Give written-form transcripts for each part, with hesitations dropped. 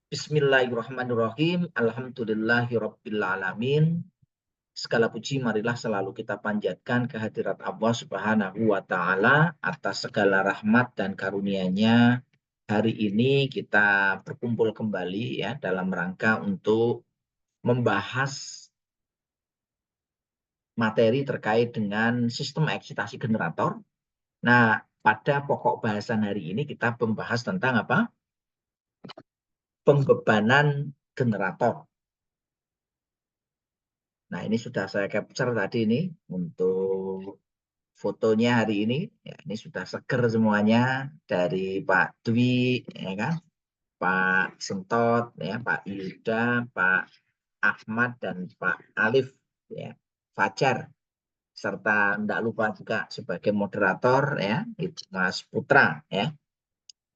Bismillahirrahmanirrahim. Alhamdulillahirrabbilalamin. Segala puji marilah selalu kita panjatkan kehadirat Allah Subhanahu wa Ta'ala atas segala rahmat dan karunia-Nya. Hari ini kita berkumpul kembali ya dalam rangka untuk membahas materi terkait dengan sistem eksitasi generator. Nah, pada pokok bahasan hari ini kita membahas tentang apa? Pembebanan generator. Nah, ini sudah saya capture tadi ini untuk fotonya hari ini. Ya, ini sudah seger semuanya dari Pak Dwi, ya kan? Pak Sentot, ya, Pak Yuda, Pak Ahmad, dan Pak Alif, ya, Fajar. Serta tidak lupa juga sebagai moderator, ya, itu Mas Putra, ya.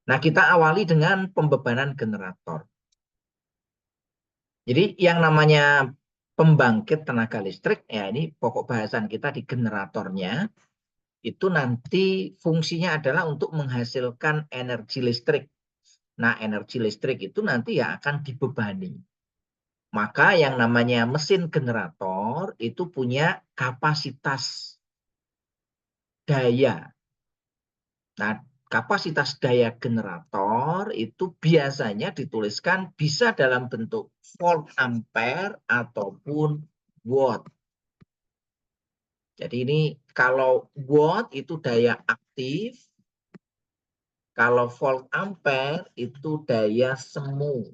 Nah, kita awali dengan pembebanan generator. Jadi yang namanya pembangkit tenaga listrik, ya ini pokok bahasan kita di generatornya, itu nanti fungsinya adalah untuk menghasilkan energi listrik. Nah, energi listrik itu nanti ya akan dibebani. Maka yang namanya mesin generator itu punya kapasitas daya. Nah, kapasitas daya generator itu biasanya dituliskan bisa dalam bentuk volt ampere ataupun watt. Jadi ini kalau watt itu daya aktif, kalau volt ampere itu daya semu.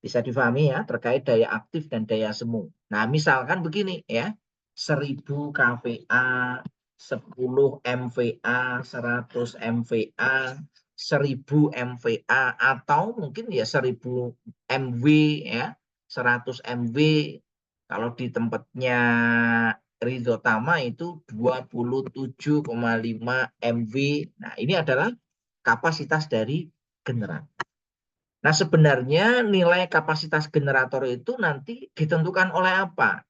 Bisa difahami ya terkait daya aktif dan daya semu. Nah, misalkan begini ya, 1000 kVA, 10 MVA, 100 MVA, 1000 MVA, atau mungkin ya 1000 MW ya, 100 MW. Kalau di tempatnya Ridho Tama itu 27,5 MW. Nah, ini adalah kapasitas dari generator. Nah, sebenarnya nilai kapasitas generator itu nanti ditentukan oleh apa?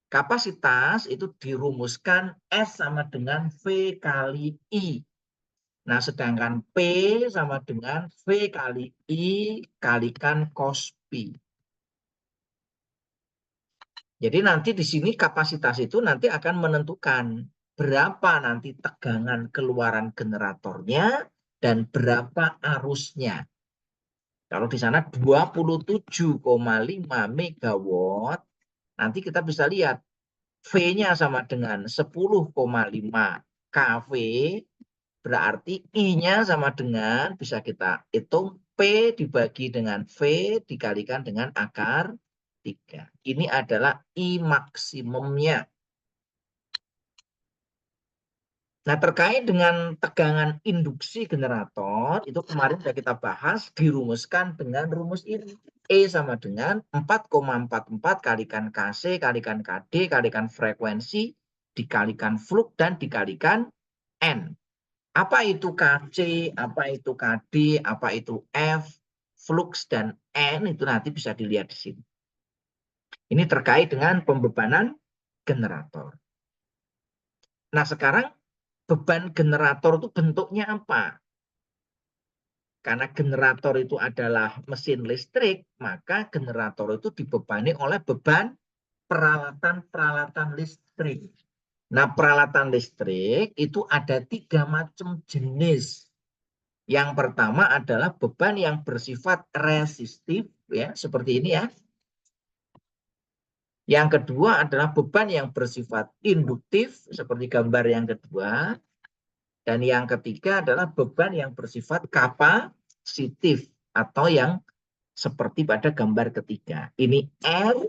Kapasitas itu dirumuskan S sama dengan V kali I. Nah, sedangkan P sama dengan V kali I kalikan cos pi. Jadi nanti di sini kapasitas itu nanti akan menentukan berapa nanti tegangan keluaran generatornya dan berapa arusnya. Kalau di sana 27,5 megawatt, nanti kita bisa lihat V-nya sama dengan 10,5 kV, berarti I-nya sama dengan, bisa kita hitung, P dibagi dengan V dikalikan dengan akar 3. Ini adalah I maksimumnya. Nah, terkait dengan tegangan induksi generator, itu kemarin sudah kita bahas, dirumuskan dengan rumus ini. E sama dengan 4,44 kalikan Kc, kalikan Kd, kalikan frekuensi, dikalikan flux, dan dikalikan N. Apa itu Kc, apa itu Kd, apa itu F, flux, dan N, itu nanti bisa dilihat di sini. Ini terkait dengan pembebanan generator. Nah, sekarang beban generator itu bentuknya apa? Karena generator itu adalah mesin listrik, maka generator itu dibebani oleh beban peralatan-peralatan listrik. Nah, peralatan listrik itu ada 3 macam jenis. Yang pertama adalah beban yang bersifat resistif, ya, seperti ini ya. Yang kedua adalah beban yang bersifat induktif, seperti gambar yang kedua. Dan yang ketiga adalah beban yang bersifat kapasitif atau yang seperti pada gambar ketiga. Ini L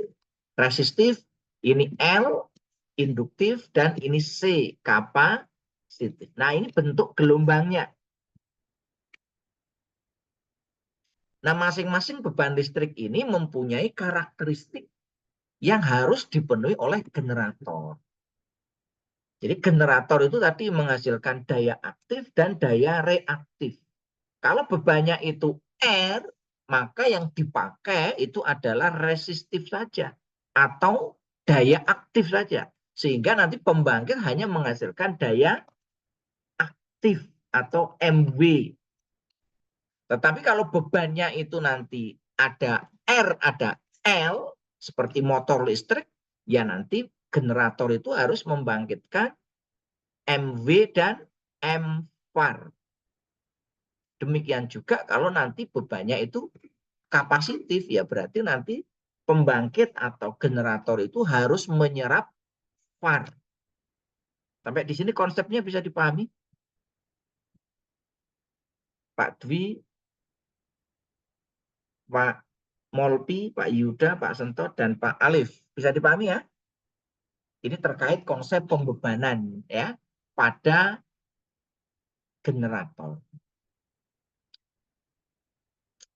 resistif, ini L induktif, dan ini C kapasitif. Nah, ini bentuk gelombangnya. Nah, masing-masing beban listrik ini mempunyai karakteristik yang harus dipenuhi oleh generator. Jadi generator itu tadi menghasilkan daya aktif dan daya reaktif. Kalau bebannya itu R, maka yang dipakai itu adalah resistif saja atau daya aktif saja. Sehingga nanti pembangkit hanya menghasilkan daya aktif atau MW. Tetapi kalau bebannya itu nanti ada R, ada L, seperti motor listrik, ya nanti generator itu harus membangkitkan MV dan MVAR. Demikian juga kalau nanti bebannya itu kapasitif, ya berarti nanti pembangkit atau generator itu harus menyerap VAR. Sampai di sini konsepnya bisa dipahami? Pak Dwi, Pak Molpi, Pak Yuda, Pak Sento, dan Pak Alif. Bisa dipahami ya? Ini terkait konsep pembebanan ya pada generator.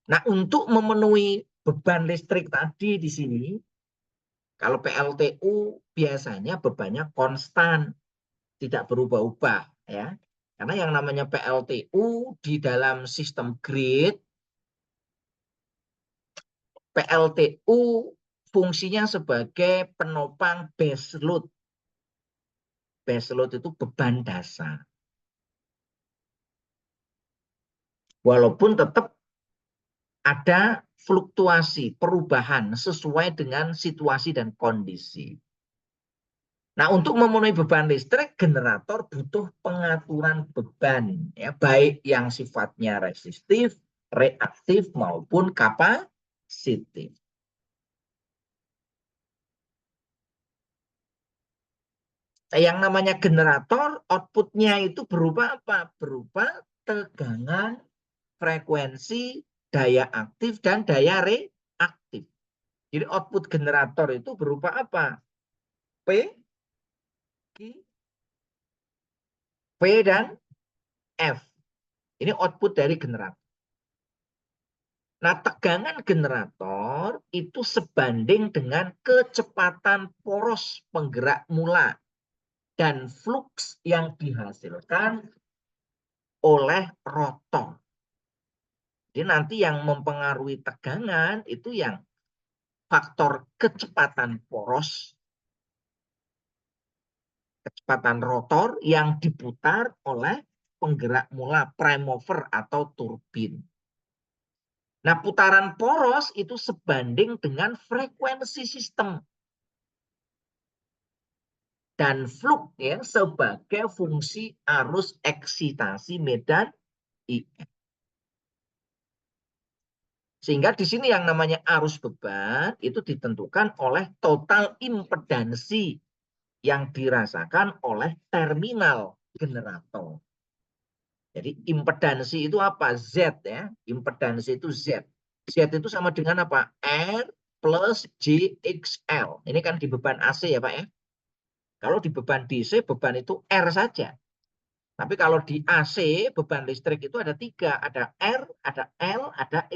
Nah, untuk memenuhi beban listrik tadi di sini, kalau PLTU biasanya bebannya konstan, tidak berubah-ubah ya. Karena yang namanya PLTU di dalam sistem grid, PLTU fungsinya sebagai penopang base load. Base load itu beban dasar. Walaupun tetap ada fluktuasi, perubahan sesuai dengan situasi dan kondisi. Nah, untuk memenuhi beban listrik, generator butuh pengaturan beban, ya, baik yang sifatnya resistif, reaktif, maupun kapasitif. Nah, yang namanya generator, outputnya itu berupa apa? Berupa tegangan, frekuensi, daya aktif, dan daya reaktif. Jadi output generator itu berupa apa? P, Q, P, dan F. Ini output dari generator. Nah, tegangan generator itu sebanding dengan kecepatan poros penggerak mula dan fluks yang dihasilkan oleh rotor. Jadi nanti yang mempengaruhi tegangan itu yang faktor kecepatan poros, kecepatan rotor yang diputar oleh penggerak mula prime mover atau turbin. Nah, putaran poros itu sebanding dengan frekuensi sistem. Dan fluk ya sebagai fungsi arus eksitasi medan IF. Sehingga di sini yang namanya arus beban itu ditentukan oleh total impedansi yang dirasakan oleh terminal generator. Jadi impedansi itu apa? Z ya. Impedansi itu Z. Z itu sama dengan apa? R plus JXL. Ini kan di beban AC ya Pak ya. Kalau di beban DC, beban itu R saja. Tapi kalau di AC, beban listrik itu ada tiga. Ada R, ada L, ada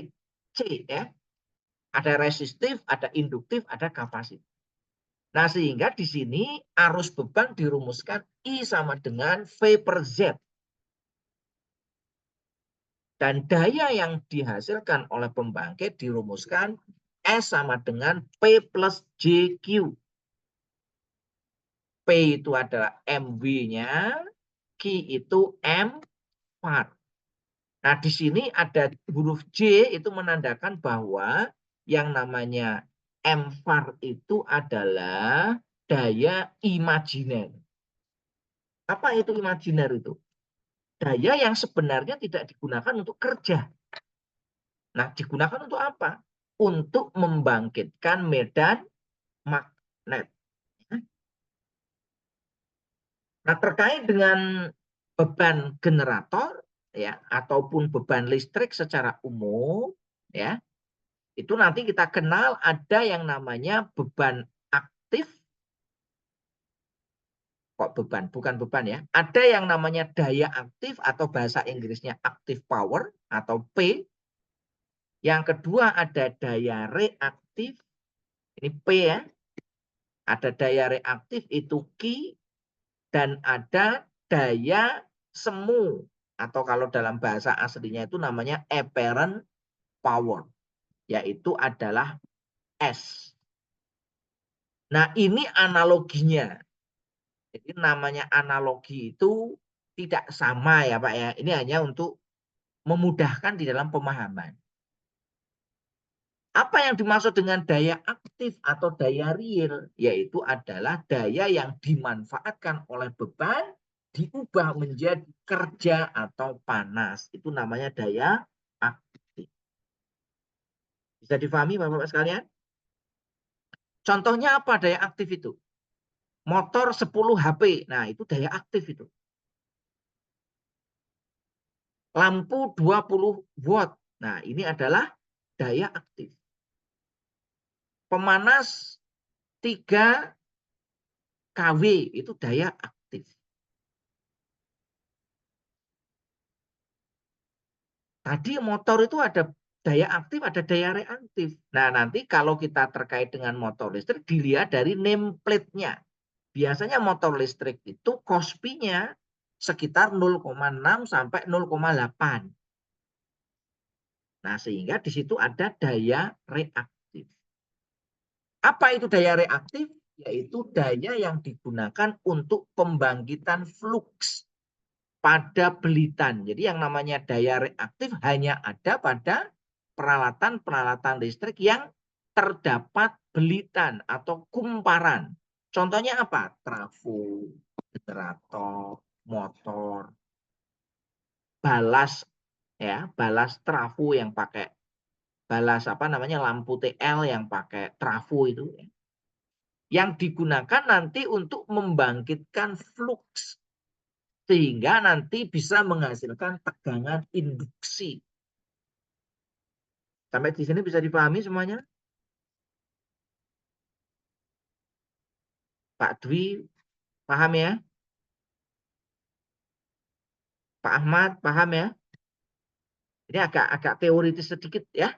C ya. Ada resistif, ada induktif, ada kapasitif. Nah, sehingga di sini arus beban dirumuskan I sama dengan V per Z. Dan daya yang dihasilkan oleh pembangkit dirumuskan S sama dengan P plus JQ. P itu adalah MV-nya, Q itu M var. Nah, di sini ada huruf J itu menandakan bahwa yang namanya M var itu adalah daya imajiner. Apa itu imajiner itu? Daya yang sebenarnya tidak digunakan untuk kerja. Nah, digunakan untuk apa? Untuk membangkitkan medan magnet. Nah, terkait dengan beban generator ya ataupun beban listrik secara umum ya, itu nanti kita kenal ada yang namanya beban aktif. Kok beban? Bukan beban ya. Ada yang namanya daya aktif atau bahasa Inggrisnya active power atau P. Yang kedua ada daya reaktif. Ini P ya. Ada daya reaktif itu Q. Dan ada daya semu. Atau kalau dalam bahasa aslinya itu namanya apparent power. Yaitu adalah S. Nah, ini analoginya. Jadi namanya analogi itu tidak sama ya Pak ya. Ini hanya untuk memudahkan di dalam pemahaman. Apa yang dimaksud dengan daya aktif atau daya real? Yaitu adalah daya yang dimanfaatkan oleh beban diubah menjadi kerja atau panas. Itu namanya daya aktif. Bisa difahami Bapak-Bapak sekalian? Contohnya apa daya aktif itu? Motor 10 HP. Nah, itu daya aktif itu. Lampu 20 watt. Nah, ini adalah daya aktif. Pemanas 3 kW itu daya aktif. Tadi motor itu ada daya aktif, ada daya reaktif. Nah, nanti kalau kita terkait dengan motor listrik dilihat dari nameplate-nya. Biasanya motor listrik itu Kospi-nya sekitar 0,6 sampai 0,8. Nah, sehingga di situ ada daya reaktif. Apa itu daya reaktif? Yaitu daya yang digunakan untuk pembangkitan fluks pada belitan. Jadi yang namanya daya reaktif hanya ada pada peralatan-peralatan listrik yang terdapat belitan atau kumparan. Contohnya apa? Trafo, generator, motor, balas ya, balas trafo yang pakai balas apa namanya lampu TL yang pakai trafo itu ya. Yang digunakan nanti untuk membangkitkan fluks sehingga nanti bisa menghasilkan tegangan induksi. Sampai di sini bisa dipahami semuanya? Pak Dwi paham ya? Pak Ahmad paham ya? Ini agak teoritis sedikit ya.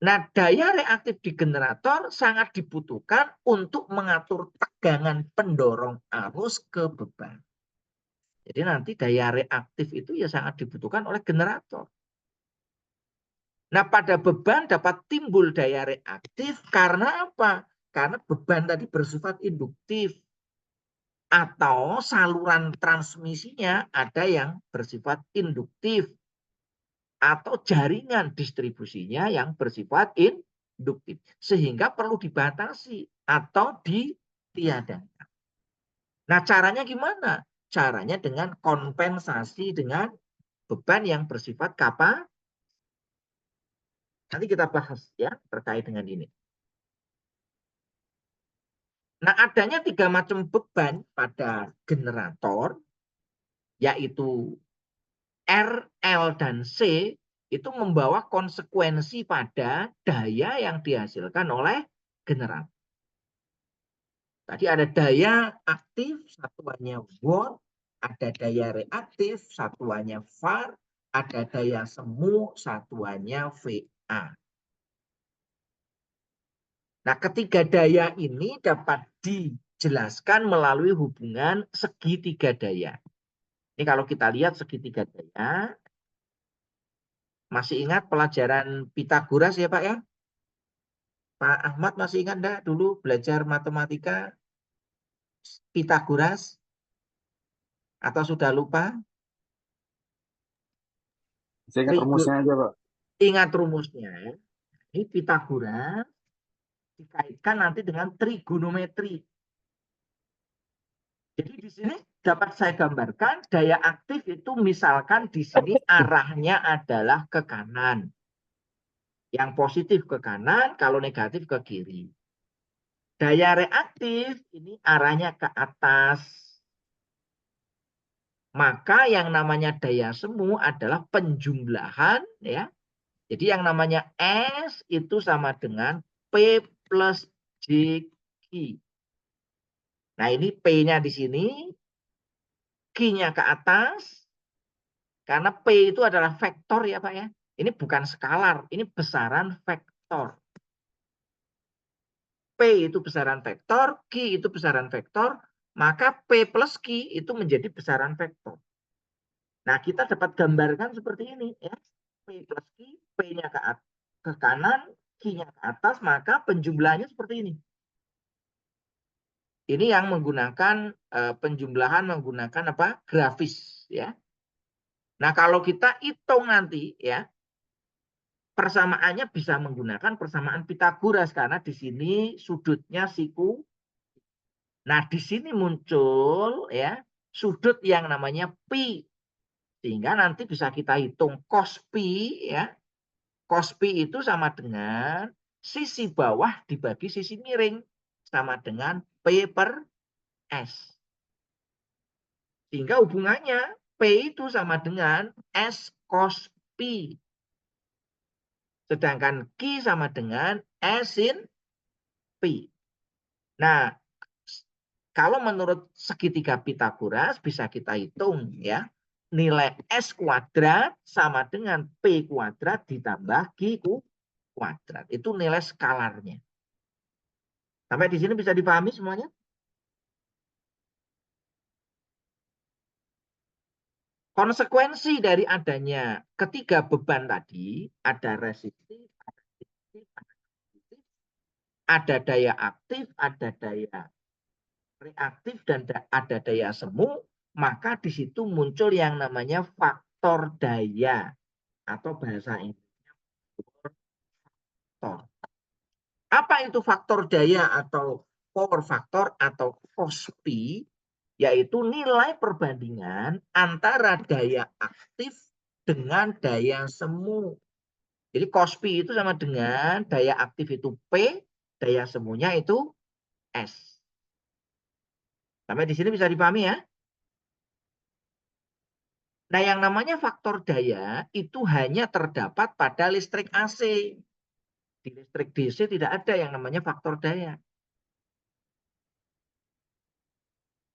Nah, daya reaktif di generator sangat dibutuhkan untuk mengatur tegangan pendorong arus ke beban. Jadi nanti daya reaktif itu ya sangat dibutuhkan oleh generator. Nah, pada beban dapat timbul daya reaktif karena apa? Karena beban tadi bersifat induktif atau saluran transmisinya ada yang bersifat induktif atau jaringan distribusinya yang bersifat induktif sehingga perlu dibatasi atau ditiadakan. Nah, caranya gimana? Caranya dengan kompensasi dengan beban yang bersifat kapasitif. Nanti kita bahas ya terkait dengan ini. Nah, adanya 3 macam beban pada generator, yaitu R, L, dan C, itu membawa konsekuensi pada daya yang dihasilkan oleh generator. Tadi ada daya aktif, satuannya watt, ada daya reaktif, satuannya var, ada daya semu, satuannya VA. Nah, ketiga daya ini dapat dijelaskan melalui hubungan segitiga daya. Ini kalau kita lihat segitiga daya, masih ingat pelajaran Pitagoras ya Pak ya? Pak Ahmad masih ingat enggak dulu belajar matematika Pitagoras? Atau sudah lupa? Saya ingat Trigo, rumusnya aja, Pak. ingat rumusnya. Ini Pitagoras dikaitkan nanti dengan trigonometri. Jadi di sini dapat saya gambarkan daya aktif itu misalkan di sini arahnya adalah ke kanan. Yang positif ke kanan, kalau negatif ke kiri. Daya reaktif ini arahnya ke atas. Maka yang namanya daya semu adalah penjumlahan ya. Jadi yang namanya S itu sama dengan P plus JQ. Nah, ini P-nya di sini, Q-nya ke atas, karena P itu adalah vektor ya Pak ya. Ini bukan skalar, ini besaran vektor. P itu besaran vektor, Q itu besaran vektor, maka P plus Q itu menjadi besaran vektor. Nah, kita dapat gambarkan seperti ini ya. P plus Q, P-nya ke kanan, Q-nya ke atas, maka penjumlahannya seperti ini. Ini yang menggunakan penjumlahan menggunakan apa? Grafis ya. Nah, kalau kita hitung nanti ya, persamaannya bisa menggunakan persamaan Pitagoras karena di sini sudutnya siku. Nah, di sini muncul ya sudut yang namanya pi. Sehingga nanti bisa kita hitung cos pi ya. Cos pi itu sama dengan sisi bawah dibagi sisi miring sama dengan P per S. Sehingga hubungannya P itu sama dengan S cos pi. Sedangkan Q sama dengan S sin pi. Nah, kalau menurut segitiga Pitagoras bisa kita hitung ya. Nilai S kuadrat sama dengan P kuadrat ditambah Q kuadrat. Itu nilai skalarnya. Sampai di sini bisa dipahami semuanya? Konsekuensi dari adanya ketiga beban tadi, ada resistif, ada daya aktif, ada daya reaktif, dan ada daya semu, maka di situ muncul yang namanya faktor daya atau bahasa Inggrisnya faktor. Apa itu faktor daya atau power factor atau COSPI? Yaitu nilai perbandingan antara daya aktif dengan daya semu. Jadi COSPI itu sama dengan daya aktif itu P, daya semunya itu S. Sampai di sini bisa dipahami ya? Nah, yang namanya faktor daya itu hanya terdapat pada listrik AC. Di listrik DC tidak ada yang namanya faktor daya.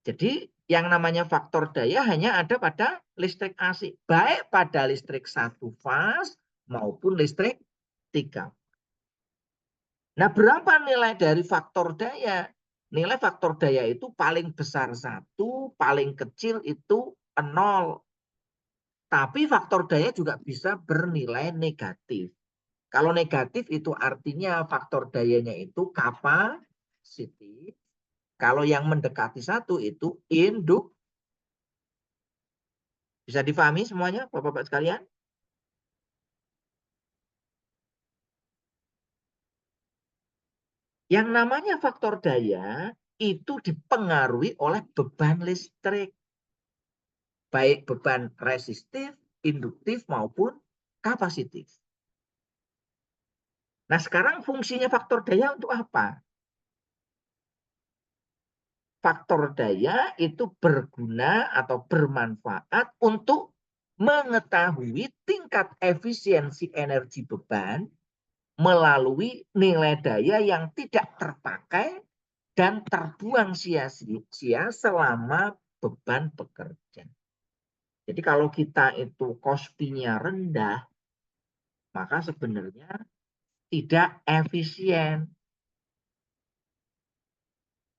Jadi yang namanya faktor daya hanya ada pada listrik AC, baik pada listrik satu fase maupun listrik tiga. Nah, berapa nilai dari faktor daya? Nilai faktor daya itu paling besar satu, paling kecil itu 0. Tapi faktor daya juga bisa bernilai negatif. Kalau negatif itu artinya faktor dayanya itu kapasitif. Kalau yang mendekati satu itu induk. Bisa difahami semuanya, Bapak-Bapak sekalian? Yang namanya faktor daya itu dipengaruhi oleh beban listrik. Baik beban resistif, induktif, maupun kapasitif. Nah, sekarang fungsinya faktor daya untuk apa? Faktor daya itu berguna atau bermanfaat untuk mengetahui tingkat efisiensi energi beban melalui nilai daya yang tidak terpakai dan terbuang sia-sia selama beban bekerja. Jadi kalau kita itu cost-nya rendah, maka sebenarnya tidak efisien.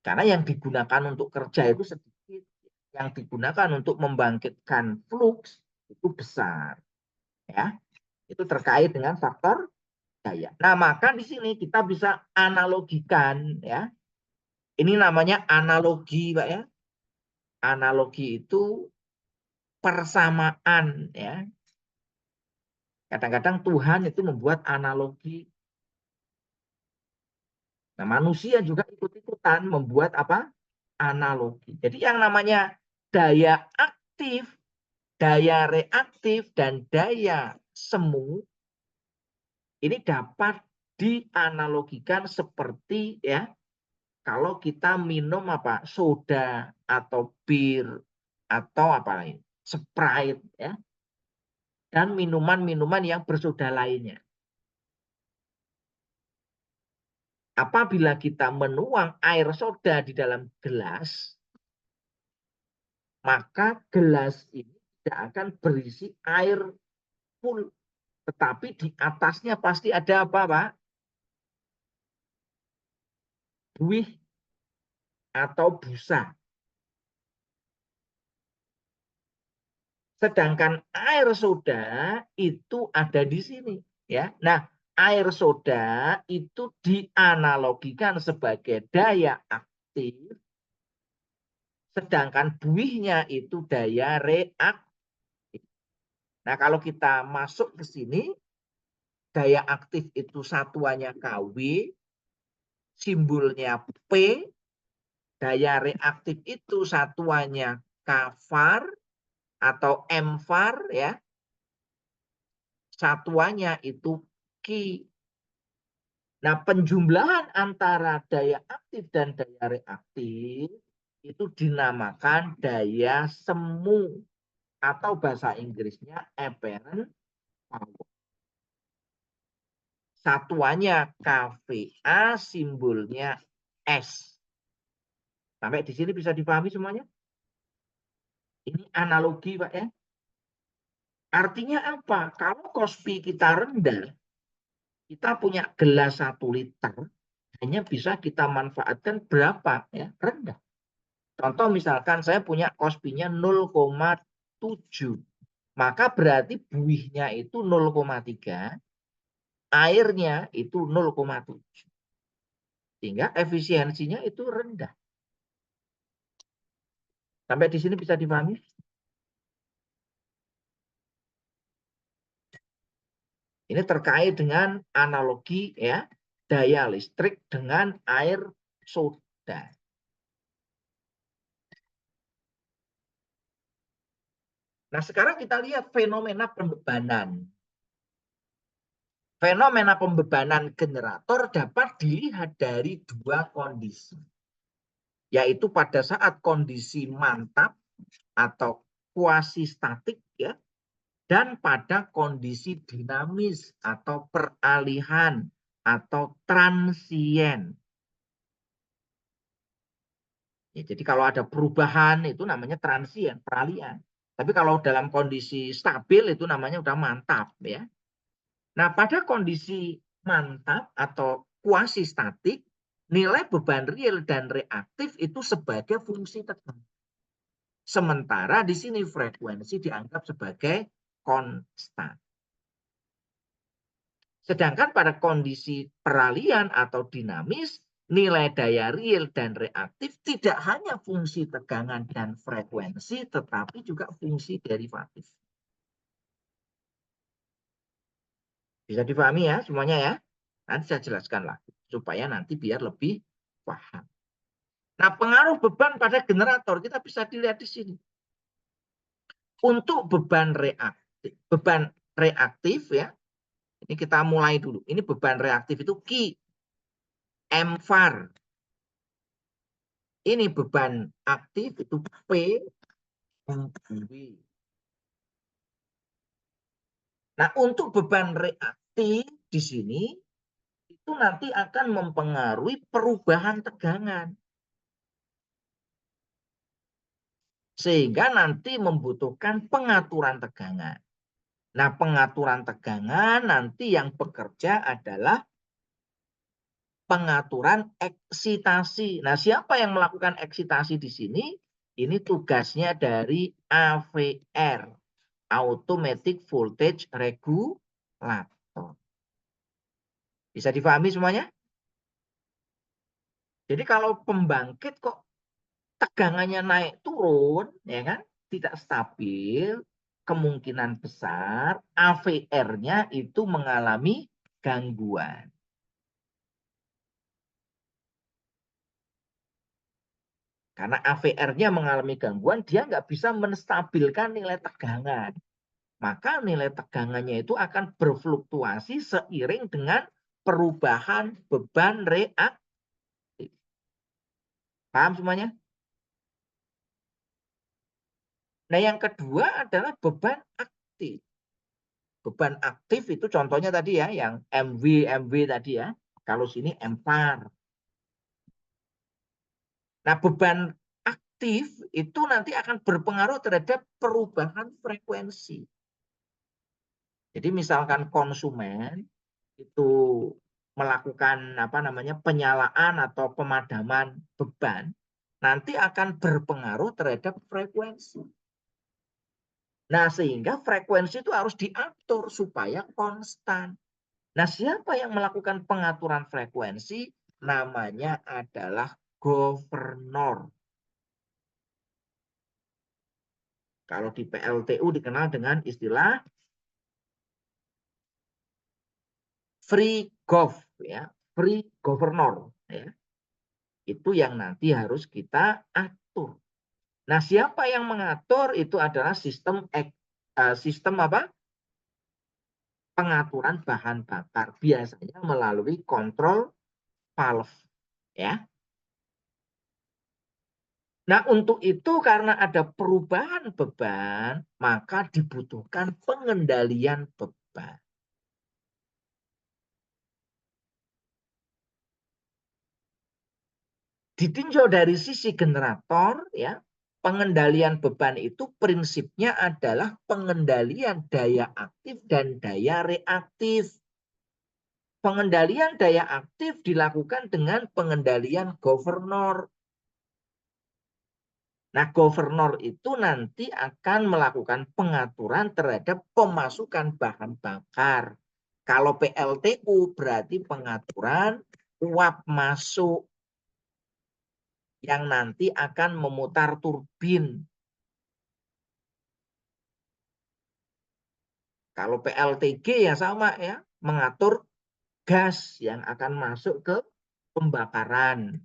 Karena yang digunakan untuk kerja itu sedikit, yang digunakan untuk membangkitkan flux itu besar. Ya, itu terkait dengan faktor daya. Nah, maka di sini kita bisa analogikan ya. Ini namanya analogi, Pak ya. Analogi itu persamaan ya. Kadang-kadang Tuhan itu membuat analogi. Nah, manusia juga ikut-ikutan membuat apa? Analogi. Jadi yang namanya daya aktif, daya reaktif, dan daya semu ini dapat dianalogikan seperti ya kalau kita minum apa soda atau bir atau apa lain, Sprite ya, dan minuman-minuman yang bersoda lainnya. Apabila kita menuang air soda di dalam gelas, maka gelas ini tidak akan berisi air full, tetapi di atasnya pasti ada apa, Pak? Buih atau busa. Sedangkan air soda itu ada di sini, ya. Nah, air soda itu dianalogikan sebagai daya aktif, sedangkan buihnya itu daya reaktif. Nah, kalau kita masuk ke sini, daya aktif itu satuannya kW, simbolnya P, daya reaktif itu satuannya kVAR atau mVAR ya. Satuannya itu Q. Nah, penjumlahan antara daya aktif dan daya reaktif itu dinamakan daya semu atau bahasa Inggrisnya apparent power. Satuannya kVA, simbolnya S. Sampai di sini bisa dipahami semuanya? Ini analogi, Pak ya. Artinya apa? Kalau Kospi kita rendah, kita punya gelas 1 liter, hanya bisa kita manfaatkan berapa? Ya, rendah. Contoh misalkan saya punya Kospi-nya 0,7. Maka berarti buihnya itu 0,3, airnya itu 0,7. Sehingga efisiensinya itu rendah. Sampai di sini bisa dipahami? Ini terkait dengan analogi ya, daya listrik dengan air soda. Nah, sekarang kita lihat fenomena pembebanan. Fenomena pembebanan generator dapat dilihat dari 2 kondisi. Yaitu pada saat kondisi mantap atau kuasi statik ya, dan pada kondisi dinamis atau peralihan atau transien. Ya, jadi kalau ada perubahan itu namanya transien, peralihan. Tapi kalau dalam kondisi stabil itu namanya udah mantap ya. Nah, pada kondisi mantap atau kuasi statik, nilai beban real dan reaktif itu sebagai fungsi tegangan. Sementara di sini frekuensi dianggap sebagai konstan. Sedangkan pada kondisi peralihan atau dinamis, nilai daya real dan reaktif tidak hanya fungsi tegangan dan frekuensi, tetapi juga fungsi derivatif. Bisa dipahami ya semuanya ya? Nanti saya jelaskan lagi, supaya nanti biar lebih paham. Nah, pengaruh beban pada generator kita bisa dilihat di sini. Untuk beban reaktif ya, ini kita mulai dulu. Ini beban reaktif itu Q, mVAR. Ini beban aktif itu P, W. Nah, untuk beban reaktif di sini itu nanti akan mempengaruhi perubahan tegangan. Sehingga nanti membutuhkan pengaturan tegangan. Nah, pengaturan tegangan nanti yang bekerja adalah pengaturan eksitasi. Nah, siapa yang melakukan eksitasi di sini? Ini tugasnya dari AVR, Automatic Voltage Regulator. Bisa dipahami semuanya? Jadi kalau pembangkit kok tegangannya naik turun, ya kan? Tidak stabil, kemungkinan besar AVR-nya itu mengalami gangguan. Karena AVR-nya mengalami gangguan, dia nggak bisa menstabilkan nilai tegangan. Maka nilai tegangannya itu akan berfluktuasi seiring dengan perubahan beban reaktif. Paham semuanya? Nah, yang kedua adalah beban aktif. Beban aktif itu contohnya tadi ya, yang MV tadi ya. Kalau sini mVAR. Nah, beban aktif itu nanti akan berpengaruh terhadap perubahan frekuensi. Jadi misalkan konsumen itu melakukan penyalaan atau pemadaman beban, nanti akan berpengaruh terhadap frekuensi. Nah, sehingga frekuensi itu harus diatur supaya konstan. Nah, siapa yang melakukan pengaturan frekuensi? Namanya adalah governor. Kalau di PLTU dikenal dengan istilah free gov ya, free governor ya. Itu yang nanti harus kita atur. Nah, siapa yang mengatur itu adalah sistem apa? Pengaturan bahan bakar, biasanya melalui kontrol valve ya. Nah, untuk itu karena ada perubahan beban, maka dibutuhkan pengendalian beban. Ditinjau dari sisi generator ya, pengendalian beban itu prinsipnya adalah pengendalian daya aktif dan daya reaktif. Pengendalian daya aktif dilakukan dengan pengendalian governor. Nah, governor itu nanti akan melakukan pengaturan terhadap pemasukan bahan bakar. Kalau PLTU berarti pengaturan uap masuk yang nanti akan memutar turbin. Kalau PLTG ya sama ya, mengatur gas yang akan masuk ke pembakaran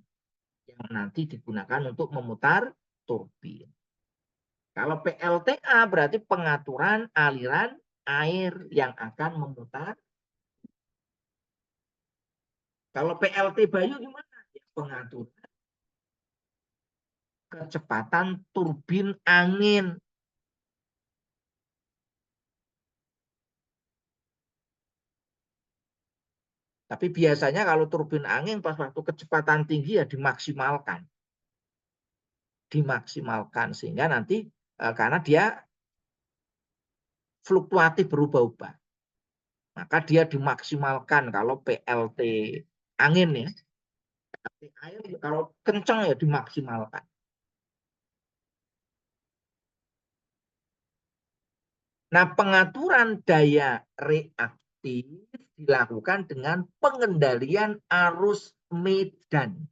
yang nanti digunakan untuk memutar turbin. Kalau PLTA berarti pengaturan aliran air yang akan memutar. Kalau PLT Bayu gimana? Ya, pengaturan kecepatan turbin angin. Tapi biasanya kalau turbin angin pas waktu kecepatan tinggi ya dimaksimalkan. Dimaksimalkan sehingga nanti karena dia fluktuatif berubah-ubah. Maka dia dimaksimalkan kalau PLT angin ya. PLT air kalau kencang ya dimaksimalkan. Nah, pengaturan daya reaktif dilakukan dengan pengendalian arus medan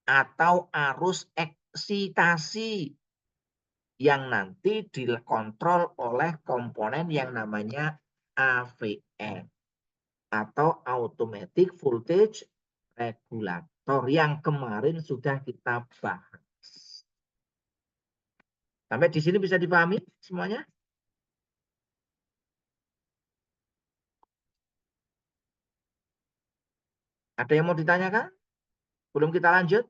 atau arus eksitasi yang nanti dikontrol oleh komponen yang namanya AVR atau Automatic Voltage Regulator yang kemarin sudah kita bahas. Sampai di sini bisa dipahami semuanya? Ada yang mau ditanyakan? Belum kita lanjut?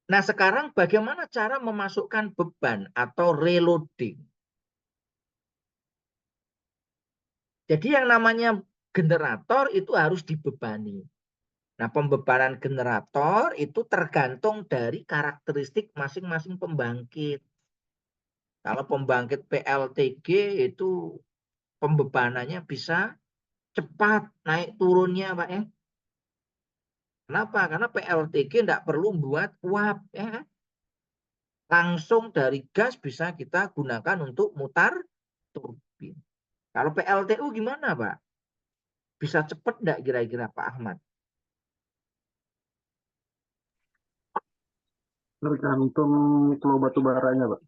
Nah, sekarang bagaimana cara memasukkan beban atau reloading? Jadi yang namanya generator itu harus dibebani. Nah, pembebanan generator itu tergantung dari karakteristik masing-masing pembangkit. Kalau pembangkit PLTG itu pembebanannya bisa cepat naik turunnya, Pak ya. Kenapa? Karena PLTG tidak perlu buat uap ya. Langsung dari gas bisa kita gunakan untuk mutar turbin. Kalau PLTU gimana, Pak? Bisa cepat enggak kira-kira Pak Ahmad? Tergantung flow batu baranya, Pak.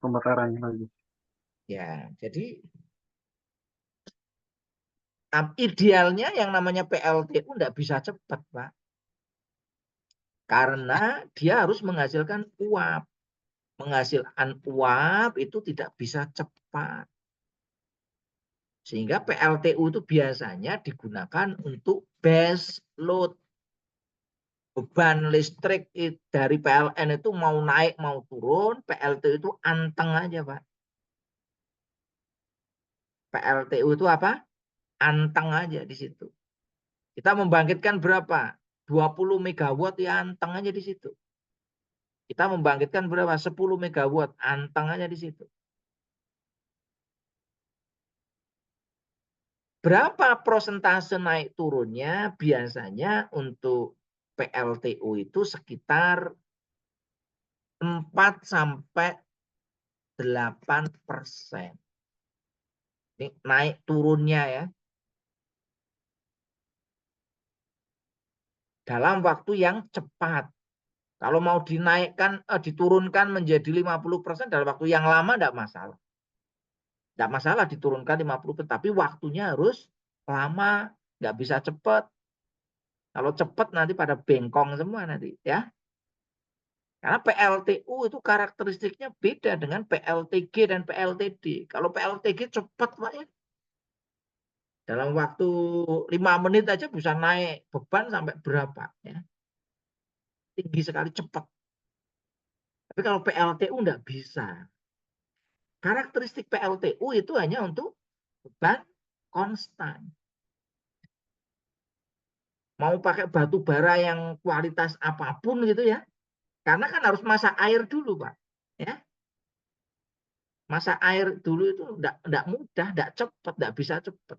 Pembakarannya lagi. Ya, jadi idealnya yang namanya PLTU enggak bisa cepat, Pak. Karena dia harus menghasilkan uap. Menghasilkan uap itu tidak bisa cepat. Sehingga PLTU itu biasanya digunakan untuk base load. Beban listrik dari PLN itu mau naik mau turun, PLTU itu anteng aja, Pak. PLTU itu apa? Anteng aja di situ. Kita membangkitkan berapa? 20 megawatt ya anteng aja di situ. Kita membangkitkan berapa? 10 megawatt, anteng aja di situ. Berapa persentase naik turunnya? Biasanya untuk PLTU itu sekitar 4 sampai 8%. Ini naik turunnya ya. Dalam waktu yang cepat. Kalau mau dinaikkan, diturunkan menjadi 50% dalam waktu yang lama tidak masalah. Tidak masalah diturunkan 50%, tapi waktunya harus lama, nggak bisa cepat. Kalau cepat nanti pada bengkong semua nanti, ya. Karena PLTU itu karakteristiknya beda dengan PLTG dan PLTD. Kalau PLTG cepat, Pak, ya. Dalam waktu 5 menit aja bisa naik beban sampai berapa, ya. Tinggi sekali, cepat. Tapi kalau PLTU nggak bisa. Karakteristik PLTU itu hanya untuk beban konstan. Mau pakai batu bara yang kualitas apapun gitu ya. Karena kan harus masak air dulu, Pak. Ya, masak air dulu itu enggak mudah, enggak cepat, enggak bisa cepat.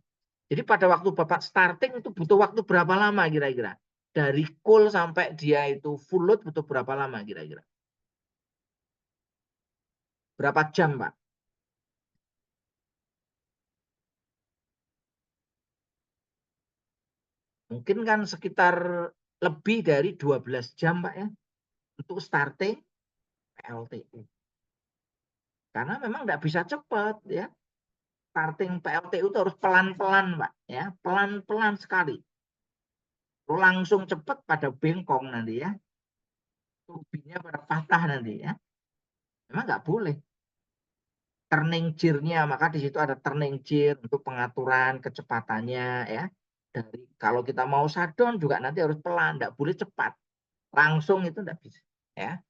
Jadi pada waktu Bapak starting itu butuh waktu berapa lama kira-kira? Dari cool sampai dia itu full load butuh berapa lama kira-kira? Berapa jam, Pak? Mungkin kan sekitar lebih dari 12 jam, Pak, ya, untuk starting PLTU. Karena memang enggak bisa cepat, ya. Starting PLTU itu harus pelan-pelan, Pak, ya, pelan-pelan sekali. Langsung cepat pada bengkong nanti, ya. Turbinnya pada patah nanti, ya. Memang nggak boleh. Turning gear-nya, maka di situ ada turning gear untuk pengaturan kecepatannya, ya. Dari kalau kita mau shutdown juga nanti harus pelan, nggak boleh cepat. Langsung itu nggak bisa, ya.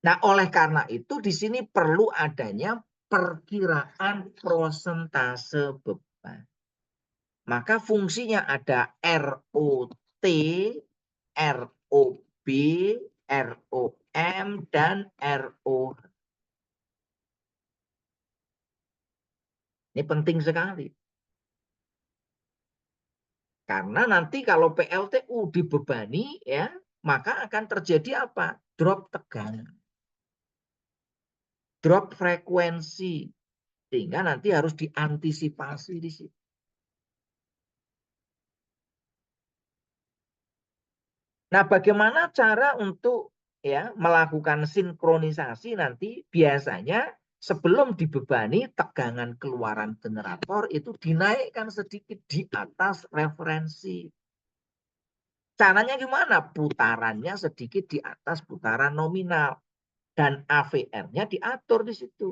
Nah, oleh karena itu di sini perlu adanya perkiraan prosentase beban. Maka fungsinya ada ROT, ROB, ROM, dan ROH. Ini penting sekali. Karena nanti kalau PLTU dibebani, ya, maka akan terjadi apa? Drop tegangan. Drop frekuensi. Sehingga nanti harus diantisipasi di situ. Nah, bagaimana cara untuk ya melakukan sinkronisasi nanti biasanya sebelum dibebani tegangan keluaran generator itu dinaikkan sedikit di atas referensi. Caranya gimana? Putarannya sedikit di atas putaran nominal dan AVR-nya diatur di situ.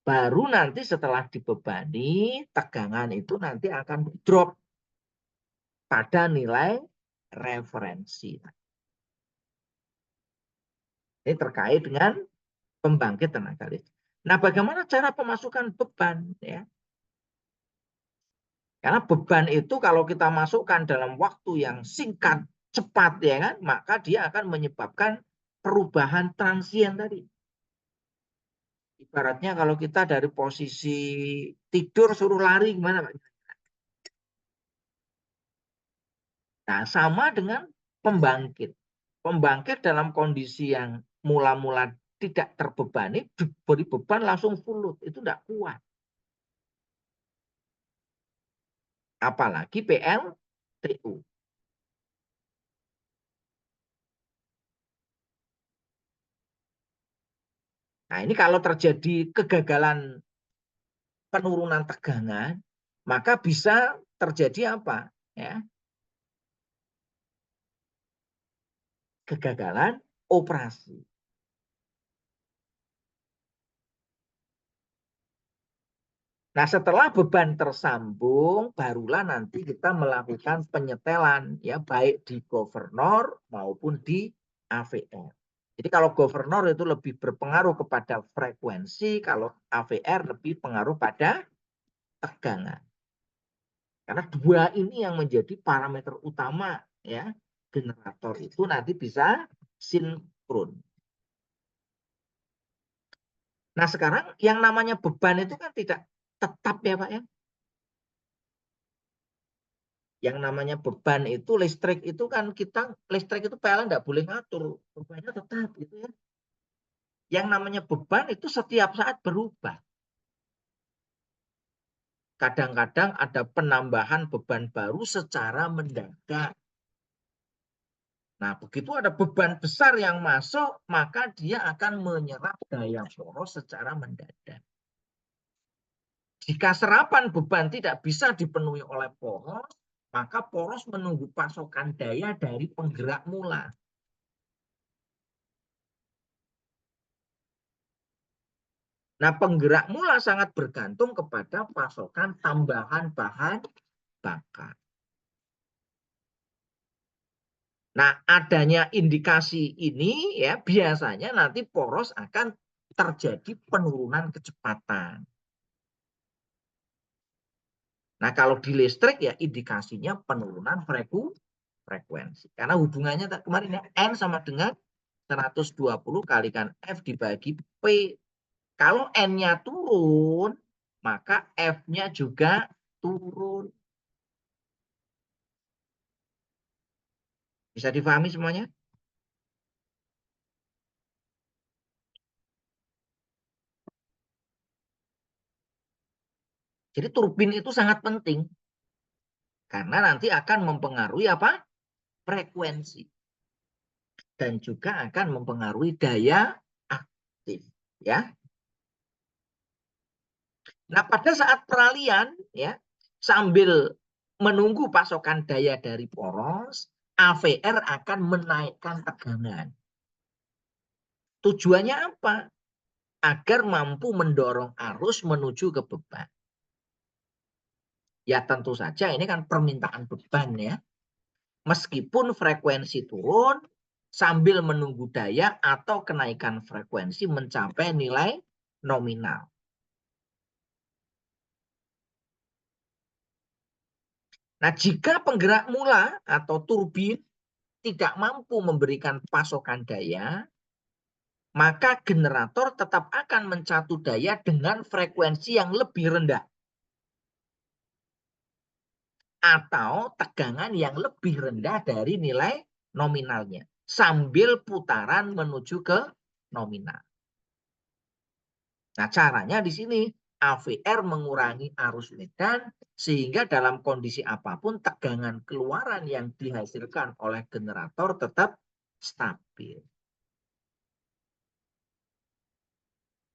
Baru nanti setelah dibebani tegangan itu nanti akan drop pada nilai referensi. Ini terkait dengan pembangkit tenaga listrik. Nah, bagaimana cara pemasukan beban, ya? Karena beban itu kalau kita masukkan dalam waktu yang singkat, cepat, ya kan, maka dia akan menyebabkan perubahan transien tadi. Ibaratnya kalau kita dari posisi tidur suruh lari gimana, Pak? Nah, sama dengan pembangkit. Pembangkit dalam kondisi yang mula-mula tidak terbebani, diberi beban langsung full load. Itu tidak kuat. Apalagi PLTU. Nah, ini kalau terjadi kegagalan penurunan tegangan, maka bisa terjadi apa? Ya, kegagalan operasi. Nah, setelah beban tersambung, barulah nanti kita melakukan penyetelan, ya, baik di governor maupun di AVR. Jadi kalau governor itu lebih berpengaruh kepada frekuensi, kalau AVR lebih pengaruh pada tegangan. Karena dua ini yang menjadi parameter utama, ya, generator itu nanti bisa sinkron. Nah, sekarang yang namanya beban itu kan tidak tetap, ya, Pak, ya. Yang namanya beban itu listrik itu kan kita listrik itu PLN nggak boleh ngatur, bebannya tetap gitu, ya. Yang namanya beban itu setiap saat berubah. Kadang-kadang ada penambahan beban baru secara mendadak. Nah, begitu ada beban besar yang masuk, maka dia akan menyerap daya poros secara mendadak. Jika serapan beban tidak bisa dipenuhi oleh poros, maka poros menunggu pasokan daya dari penggerak mula. Nah, penggerak mula sangat bergantung kepada pasokan tambahan bahan bakar. Nah, adanya indikasi ini ya biasanya nanti poros akan terjadi penurunan kecepatan. Nah, kalau di listrik ya indikasinya penurunan frekuensi. Karena hubungannya kemarin ya N sama dengan 120 kalikan F dibagi P. Kalau N-nya turun, maka F-nya juga turun. Bisa difahami semuanya? Jadi turbin itu sangat penting. Karena nanti akan mempengaruhi apa? Frekuensi. Dan juga akan mempengaruhi daya aktif. Ya. Nah, pada saat peralihan, ya, sambil menunggu pasokan daya dari poros, AVR akan menaikkan tegangan. Tujuannya apa? Agar mampu mendorong arus menuju ke beban. Ya tentu saja ini kan permintaan beban ya. Meskipun frekuensi turun, sambil menunggu daya atau kenaikan frekuensi mencapai nilai nominal. Nah, jika penggerak mula atau turbin tidak mampu memberikan pasokan daya, maka generator tetap akan mencatu daya dengan frekuensi yang lebih rendah atau tegangan yang lebih rendah dari nilai nominalnya sambil putaran menuju ke nominal. Nah, caranya di sini AVR mengurangi arus medan sehingga dalam kondisi apapun tegangan keluaran yang dihasilkan oleh generator tetap stabil.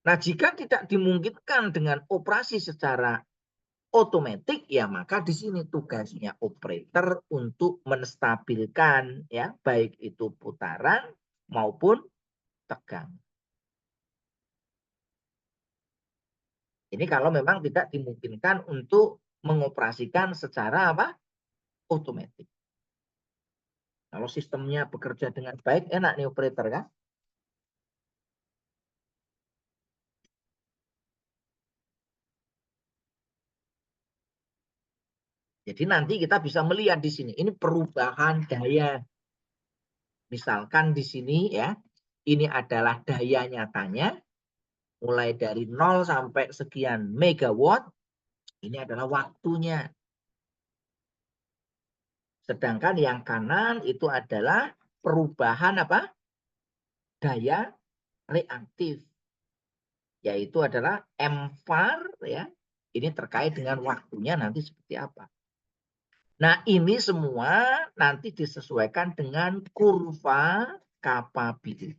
Nah, jika tidak dimungkinkan dengan operasi secara otomatis, ya maka di sini tugasnya operator untuk menstabilkan ya baik itu putaran maupun tegangan. Ini kalau memang tidak dimungkinkan untuk mengoperasikan secara apa? Otomatis. Kalau sistemnya bekerja dengan baik, enak nih operator kan? Jadi nanti kita bisa melihat di sini, ini perubahan daya. Misalkan di sini ya, ini adalah daya nyatanya, mulai dari 0 sampai sekian megawatt, ini adalah waktunya. Sedangkan yang kanan itu adalah perubahan apa? Daya reaktif, yaitu adalah MVAR ya. Ini terkait dengan waktunya nanti seperti apa. Nah, ini semua nanti disesuaikan dengan kurva capability.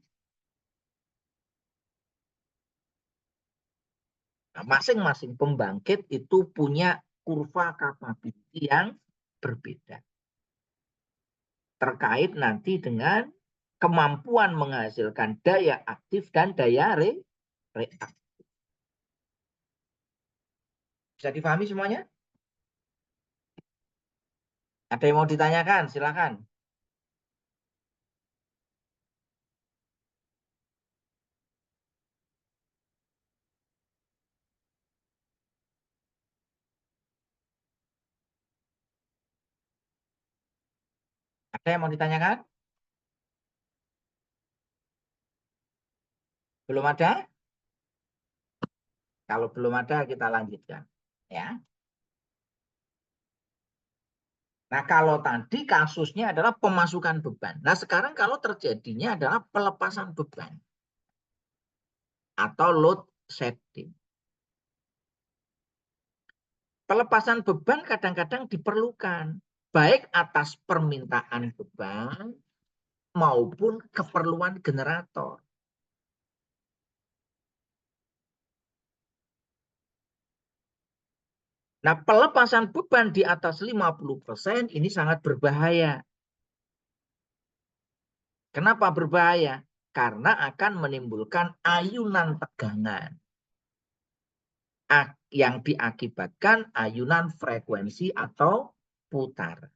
Nah, masing-masing pembangkit itu punya kurva capability yang berbeda. Terkait nanti dengan kemampuan menghasilkan daya aktif dan daya reaktif. Bisa difahami semuanya? Ada yang mau ditanyakan? Silakan. Ada yang mau ditanyakan? Belum ada? Kalau belum ada, kita lanjutkan. Ya. Nah, kalau tadi kasusnya adalah pemasukan beban. Nah, sekarang kalau terjadinya adalah pelepasan beban atau load setting. Pelepasan beban kadang-kadang diperlukan, baik atas permintaan beban maupun keperluan generator. Nah, pelepasan beban di atas 50% ini sangat berbahaya. Kenapa berbahaya? Karena akan menimbulkan ayunan tegangan yang diakibatkan ayunan frekuensi atau putar.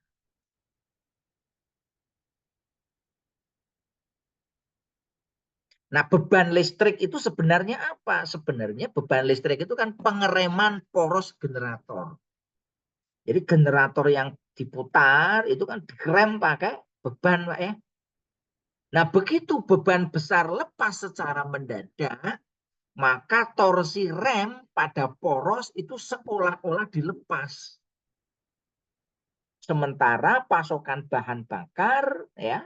Nah, beban listrik itu sebenarnya apa? Sebenarnya beban listrik itu kan pengereman poros generator. Jadi generator yang diputar itu kan direm pakai beban, Pak ya. Nah, begitu beban besar lepas secara mendadak, maka torsi rem pada poros itu seolah-olah dilepas. Sementara pasokan bahan bakar ya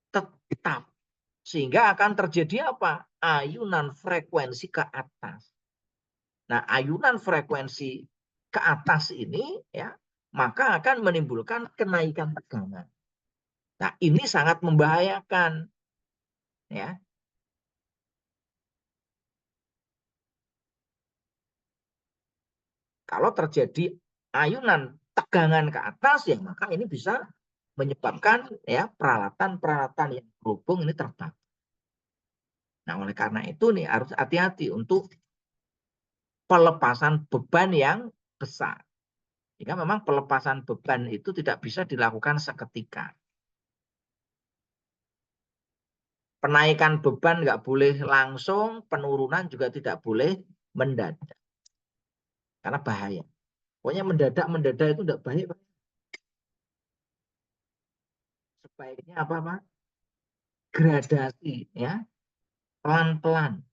tetap. Sehingga akan terjadi apa? Ayunan frekuensi ke atas. Nah, ayunan frekuensi ke atas ini ya, maka akan menimbulkan kenaikan tegangan. Nah, ini sangat membahayakan ya. Kalau terjadi ayunan tegangan ke atas ya, maka ini bisa menyebabkan ya peralatan-peralatan yang berhubung ini terbakar. Nah, oleh karena itu nih harus hati-hati untuk pelepasan beban yang besar. Jika memang pelepasan beban itu tidak bisa dilakukan seketika. Penaikan beban nggak boleh langsung, penurunan juga tidak boleh mendadak. Karena bahaya. Pokoknya mendadak itu tidak baik, Pak. Sebaiknya apa, Pak? Gradasi, ya, pelan-pelan.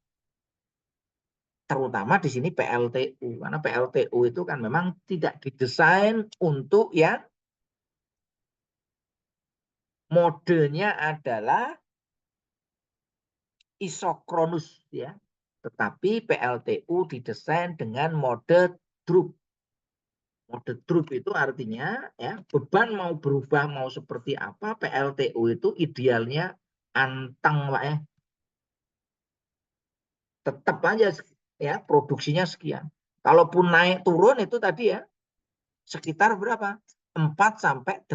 Terutama di sini PLTU. Karena PLTU itu kan memang tidak didesain untuk yang modenya adalah isokronus, ya. Tetapi PLTU didesain dengan mode drup. Mode drup itu artinya ya beban mau berubah mau seperti apa, PLTU itu idealnya anteng, Pak ya. Tetap aja ya produksinya sekian. Kalaupun naik turun itu tadi ya sekitar berapa? 4-8%.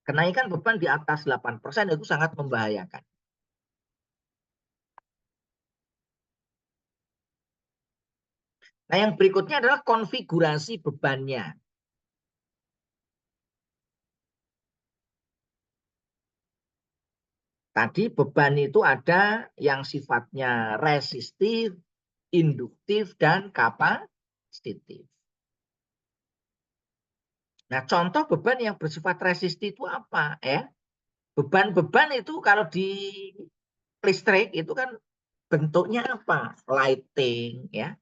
Kenaikan beban di atas 8% itu sangat membahayakan. Nah, yang berikutnya adalah konfigurasi bebannya. Tadi beban itu ada yang sifatnya resistif, induktif, dan kapasitif. Nah, contoh beban yang bersifat resistif itu apa? Ya, beban-beban itu kalau di listrik itu kan bentuknya apa? Lighting, ya.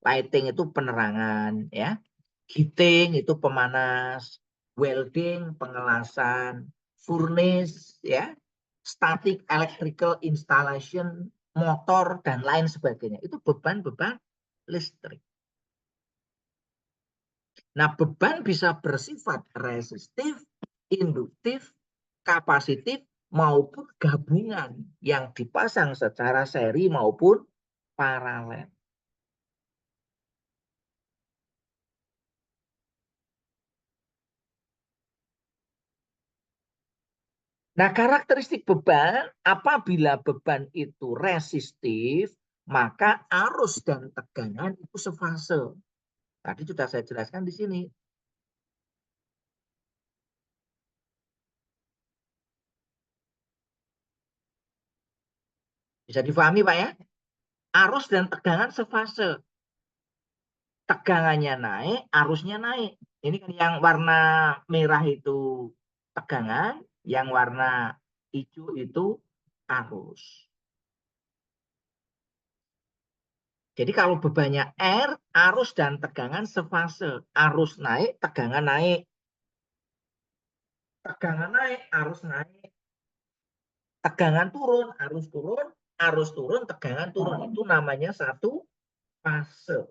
Lighting itu penerangan, ya. Heating itu pemanas, welding pengelasan, furnace, ya. Static electrical installation, motor dan lain sebagainya. Itu beban-beban listrik. Nah, beban bisa bersifat resistif, induktif, kapasitif, maupun gabungan yang dipasang secara seri maupun paralel. Nah, karakteristik beban, apabila beban itu resistif, maka arus dan tegangan itu sefase. Tadi sudah saya jelaskan di sini. Bisa difahami, Pak ya? Arus dan tegangan sefase. Tegangannya naik, arusnya naik. Ini kan yang warna merah itu tegangan, yang warna hijau itu arus. Jadi kalau bebannya R, arus dan tegangan sefase. Arus naik, tegangan naik. Tegangan naik, arus naik. Tegangan turun, arus turun. arus turun, tegangan turun. Itu namanya satu fase.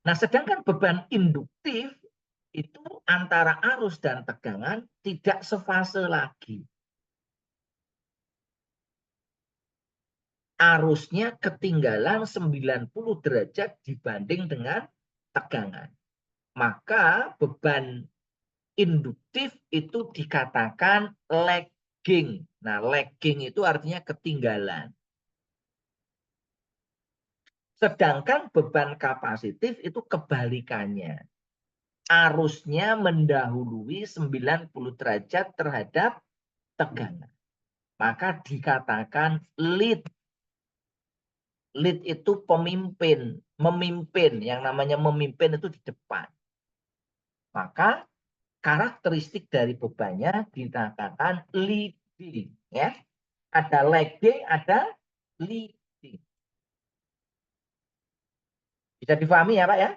Nah, sedangkan beban induktif itu antara arus dan tegangan tidak sefase lagi. Arusnya ketinggalan 90 derajat dibanding dengan tegangan. Maka beban induktif itu dikatakan lagging. Nah, lagging itu artinya ketinggalan. Sedangkan beban kapasitif itu kebalikannya. Arusnya mendahului 90 derajat terhadap tegangan. Maka dikatakan lead. Lead itu pemimpin, memimpin. Yang namanya memimpin itu di depan. Maka karakteristik dari bebannya dikatakan leading. Ya. Ada lagging, ada leading. Bisa difahami ya Pak ya?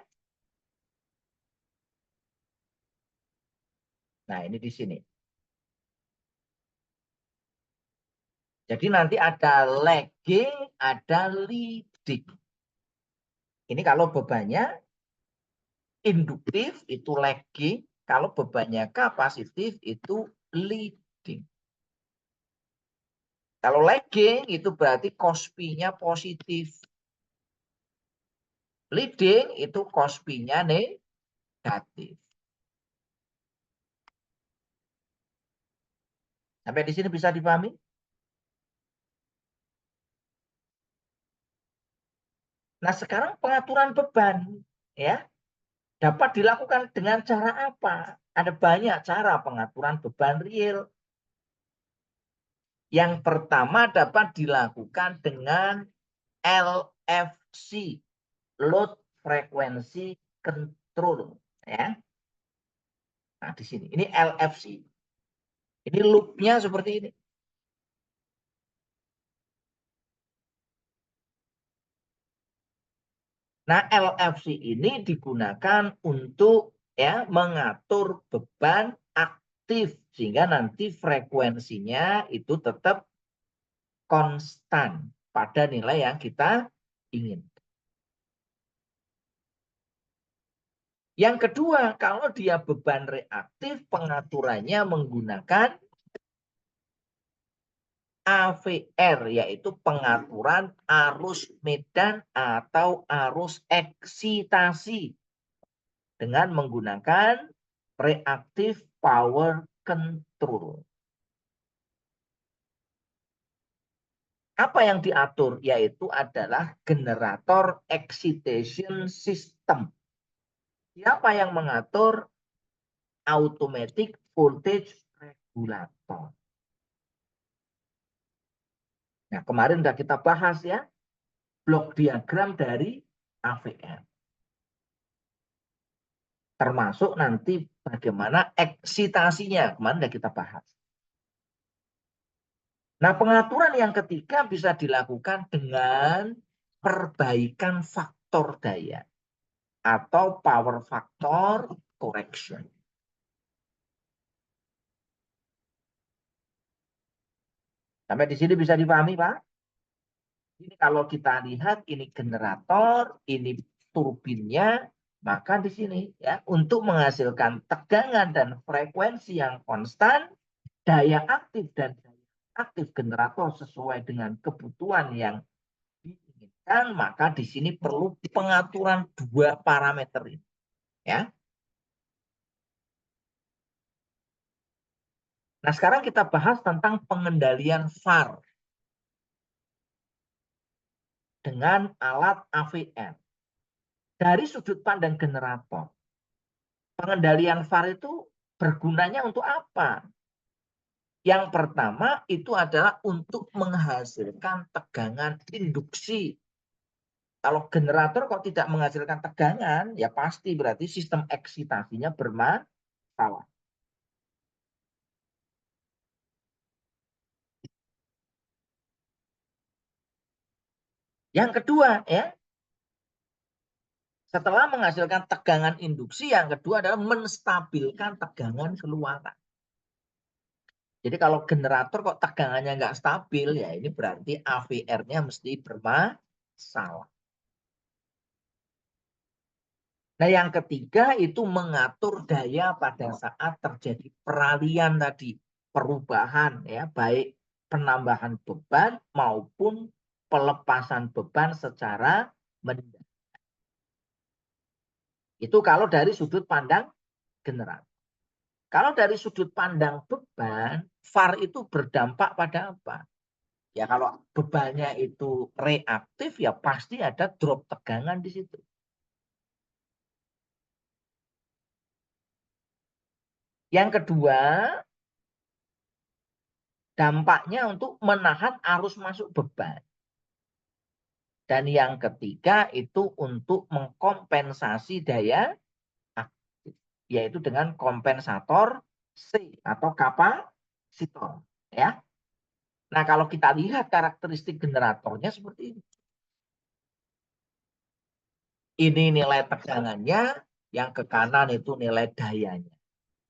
Nah ini di sini. Jadi nanti ada lagging, ada leading. Ini kalau bebannya induktif itu lagging, kalau bebannya kapasitif itu leading. Kalau lagging itu berarti Kospi-nya positif. Leading itu Kospi-nya negatif. Sampai di sini bisa dipahami? Nah, sekarang pengaturan beban ya dapat dilakukan dengan cara apa? Ada banyak cara pengaturan beban real. Yang pertama dapat dilakukan dengan LFC, load frequency control ya. Nah, di sini ini LFC. Ini loopnya seperti ini. Nah, LFC ini digunakan untuk ya mengatur beban aktif sehingga nanti frekuensinya itu tetap konstan pada nilai yang kita inginkan. Yang kedua, kalau dia beban reaktif, pengaturannya menggunakan AVR, yaitu pengaturan arus medan atau arus eksitasi dengan menggunakan reactive power control. Apa yang diatur? Yaitu adalah generator excitation system. Siapa yang mengatur? Automatic voltage regulator. Nah, kemarin sudah kita bahas ya, blok diagram dari AVR. Termasuk nanti bagaimana eksitasinya, kemarin sudah kita bahas. Nah, pengaturan yang ketiga bisa dilakukan dengan perbaikan faktor daya atau power factor correction. Sampai di sini bisa dipahami, Pak? Ini kalau kita lihat ini generator, ini turbinnya, maka di sini ya untuk menghasilkan tegangan dan frekuensi yang konstan, daya aktif dan daya aktif generator sesuai dengan kebutuhan yang diinginkan, maka di sini perlu pengaturan dua parameter ini. Ya. Nah, sekarang kita bahas tentang pengendalian VAR dengan alat AVR. Dari sudut pandang generator, pengendalian VAR itu bergunanya untuk apa? Yang pertama itu adalah untuk menghasilkan tegangan induksi. Kalau generator kok tidak menghasilkan tegangan, ya pasti berarti sistem eksitasinya bermasalah. Yang kedua, ya, setelah menghasilkan tegangan induksi, yang kedua adalah menstabilkan tegangan keluaran. Jadi kalau generator kok tegangannya nggak stabil, ya ini berarti AVR-nya mesti bermasalah. Nah, yang ketiga itu mengatur daya pada saat terjadi peralihan tadi, perubahan ya, baik penambahan beban maupun pelepasan beban secara mendadak. Itu kalau dari sudut pandang generator. Kalau dari sudut pandang beban, VAR itu berdampak pada apa? Ya kalau bebannya itu reaktif, ya pasti ada drop tegangan di situ. Yang kedua, dampaknya untuk menahan arus masuk beban. Dan yang ketiga itu untuk mengkompensasi daya aktif, yaitu dengan kompensator C atau kapasitor. Ya. Nah, kalau kita lihat karakteristik generatornya seperti ini. Ini nilai tegangannya, yang ke kanan itu nilai dayanya.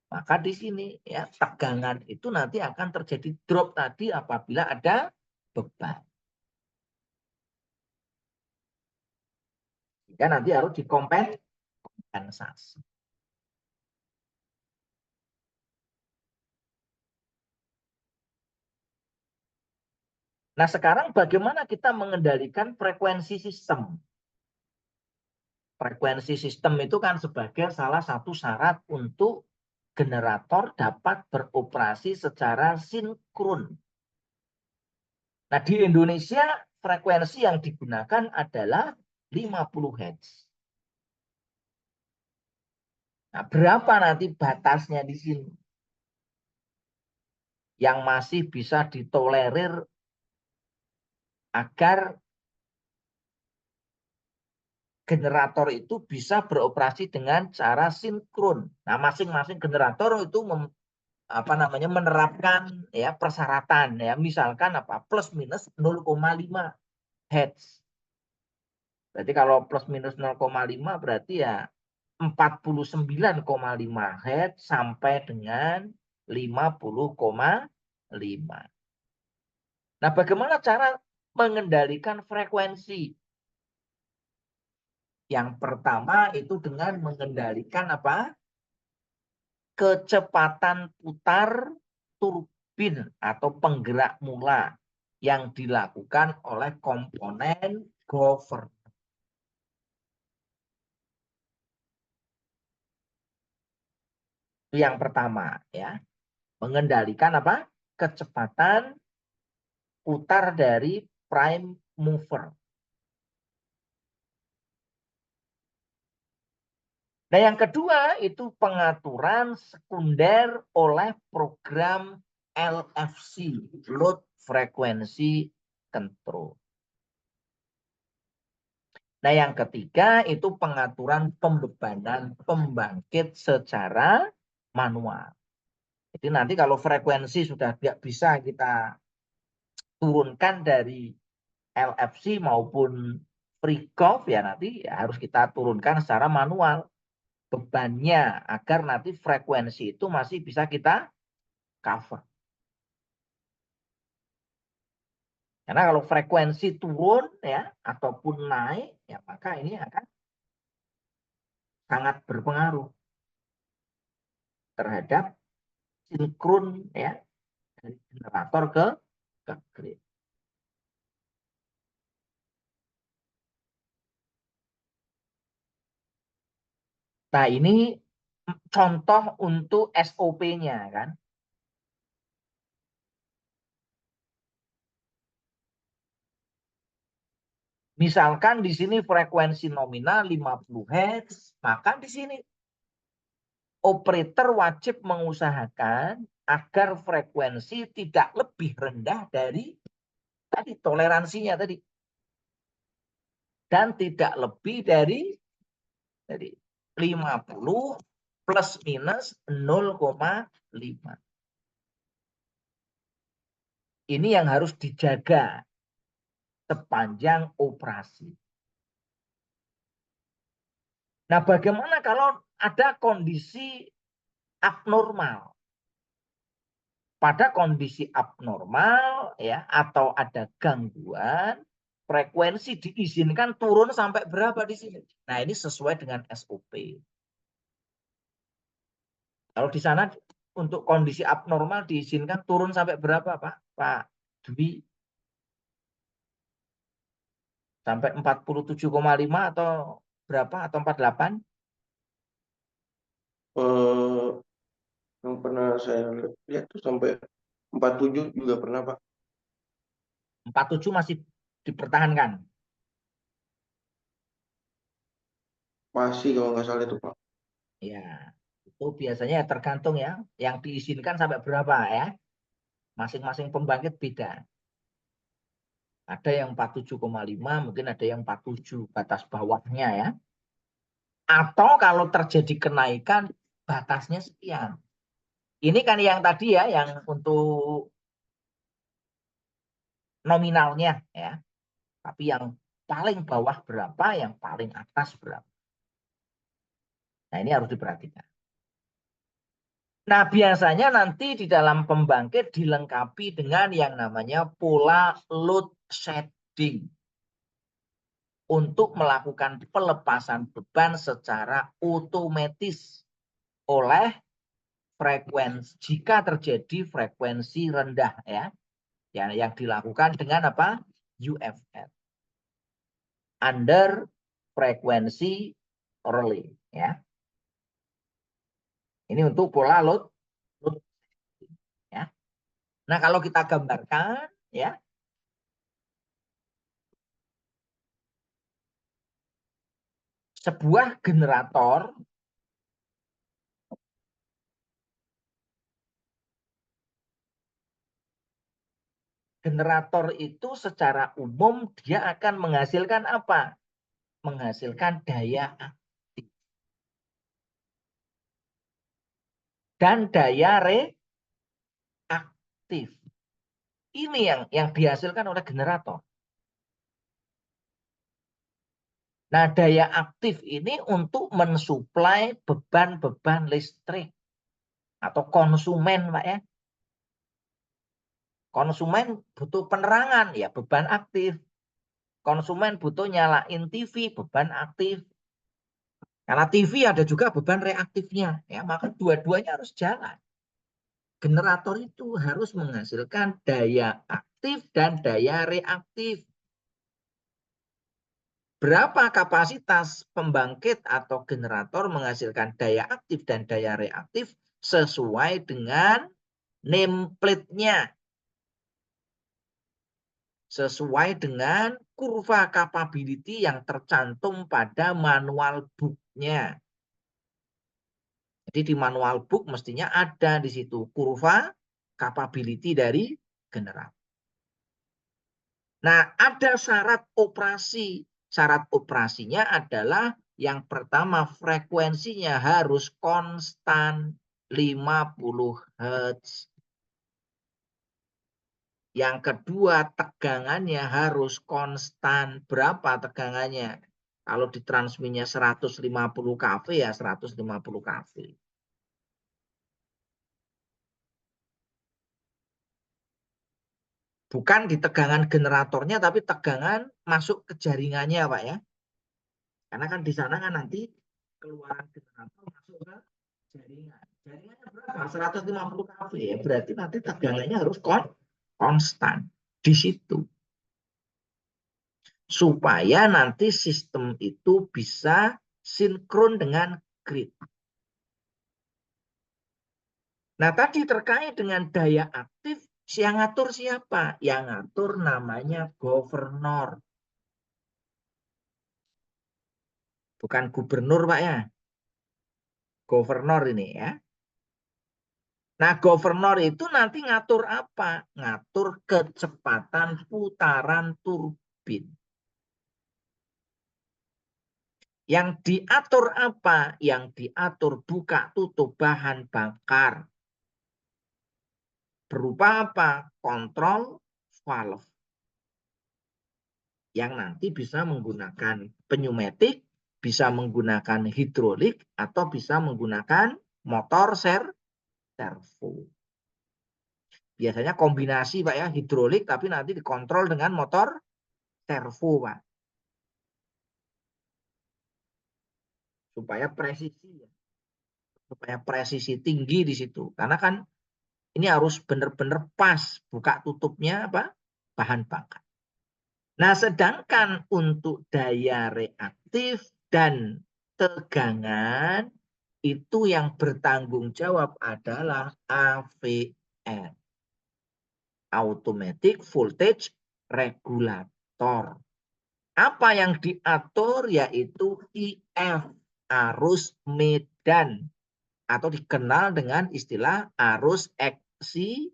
Maka di sini ya tegangan itu nanti akan terjadi drop tadi apabila ada beban. Sehingga nanti harus dikompensasi. Nah, sekarang bagaimana kita mengendalikan frekuensi sistem? Frekuensi sistem itu kan sebagai salah satu syarat untuk generator dapat beroperasi secara sinkron. Nah, di Indonesia frekuensi yang digunakan adalah 50 Hz. Nah, berapa nanti batasnya di sini? Yang masih bisa ditolerir agar generator itu bisa beroperasi dengan cara sinkron. Nah, masing-masing generator itu menerapkan ya persyaratan ya, misalkan apa plus minus 0,5 Hz. Berarti kalau plus minus 0,5 berarti ya 49,5 Hz sampai dengan 50,5. Nah, bagaimana cara mengendalikan frekuensi? Yang pertama itu dengan mengendalikan apa? Kecepatan putar turbin atau penggerak mula yang dilakukan oleh komponen governor. Itu yang pertama ya. Mengendalikan apa? Kecepatan putar dari prime mover. Nah, yang kedua itu pengaturan sekunder oleh program LFC, Load Frequency Control. Nah, yang ketiga itu pengaturan pembebanan pembangkit secara manual. Jadi nanti kalau frekuensi sudah tidak bisa kita turunkan dari LFC maupun frequency ya nanti ya harus kita turunkan secara manual bebannya agar nanti frekuensi itu masih bisa kita cover. Karena kalau frekuensi turun ya ataupun naik ya maka ini akan sangat berpengaruh terhadap sinkron ya dari generator ke grid. Nah, ini contoh untuk SOP-nya kan. Misalkan di sini frekuensi nominal 50 Hz, maka di sini operator wajib mengusahakan agar frekuensi tidak lebih rendah dari tadi toleransinya tadi. Dan tidak lebih dari 50 plus minus 0,5. Ini yang harus dijaga sepanjang operasi. Nah, bagaimana kalau ada kondisi abnormal pada kondisi abnormal ya atau ada gangguan, frekuensi diizinkan turun sampai berapa di sini. Nah, ini sesuai dengan SOP. Kalau di sana untuk kondisi abnormal diizinkan turun sampai berapa, Pak? Pak Dwi? Sampai 47,5 atau berapa? Atau 48? Eh, yang pernah saya lihat tuh sampai 47 juga pernah, Pak. 47 masih dipertahankan. Masih kalau nggak salah itu, Pak. Ya, itu biasanya tergantung ya. Yang diizinkan sampai berapa ya. Masing-masing pembangkit beda. Ada yang 47,5, mungkin ada yang 47 batas bawahnya ya. Atau kalau terjadi kenaikan, batasnya sekian. Ini kan yang tadi ya, yang untuk nominalnya ya. Tapi yang paling bawah berapa, yang paling atas berapa. Nah, ini harus diperhatikan. Nah, biasanya nanti di dalam pembangkit dilengkapi dengan yang namanya pola load shedding untuk melakukan pelepasan beban secara otomatis oleh frekuensi jika terjadi frekuensi rendah ya. Yang dilakukan dengan apa? UFR. Under frekuensi relay ya. Ini untuk pola load ya. Nah, kalau kita gambarkan ya, sebuah generator itu secara umum dia akan menghasilkan apa? Menghasilkan daya aktif dan daya reaktif. Ini yang dihasilkan oleh generator. Nah, daya aktif ini untuk mensuplai beban-beban listrik atau konsumen, Pak ya. Konsumen butuh penerangan, ya beban aktif. Konsumen butuh nyalain TV, beban aktif. Karena TV ada juga beban reaktifnya, ya maka dua-duanya harus jalan. Generator itu harus menghasilkan daya aktif dan daya reaktif. Berapa kapasitas pembangkit atau generator menghasilkan daya aktif dan daya reaktif sesuai dengan nameplate-nya. Sesuai dengan kurva capability yang tercantum pada manual book-nya. Jadi di manual book mestinya ada di situ kurva capability dari generator. Nah, ada syarat operasi. Syarat operasinya adalah yang pertama frekuensinya harus konstan 50 Hz. Yang kedua tegangannya harus konstan. Berapa tegangannya? Kalau di transmitnya 150 kV ya 150 kV. Bukan di tegangan generatornya, tapi tegangan masuk ke jaringannya, Pak ya. Karena kan di sana kan nanti keluaran generator masuk ke jaringan. Jaringannya berapa? 150 kV ya. Berarti nanti tegangannya harus konstan di situ. Supaya nanti sistem itu bisa sinkron dengan grid. Nah, tadi terkait dengan daya aktif, yang ngatur siapa? Yang ngatur namanya governor. Bukan gubernur, Pak ya. Governor ini ya. Nah, governor itu nanti ngatur apa? Ngatur kecepatan putaran turbin. Yang diatur apa? Yang diatur buka tutup bahan bakar. Berupa apa? Kontrol valve. Yang nanti bisa menggunakan pneumatik, bisa menggunakan hidrolik, atau bisa menggunakan motor servo. Biasanya kombinasi Pak ya, hidrolik tapi nanti dikontrol dengan motor servo Pak. Supaya presisi ya. Supaya presisi tinggi di situ. Karena kan ini harus benar-benar pas buka tutupnya apa? Bahan bakar. Nah, sedangkan untuk daya reaktif dan tegangan itu yang bertanggung jawab adalah AVR. Automatic Voltage Regulator. Apa yang diatur yaitu IF, arus medan, atau dikenal dengan istilah arus eksitasi.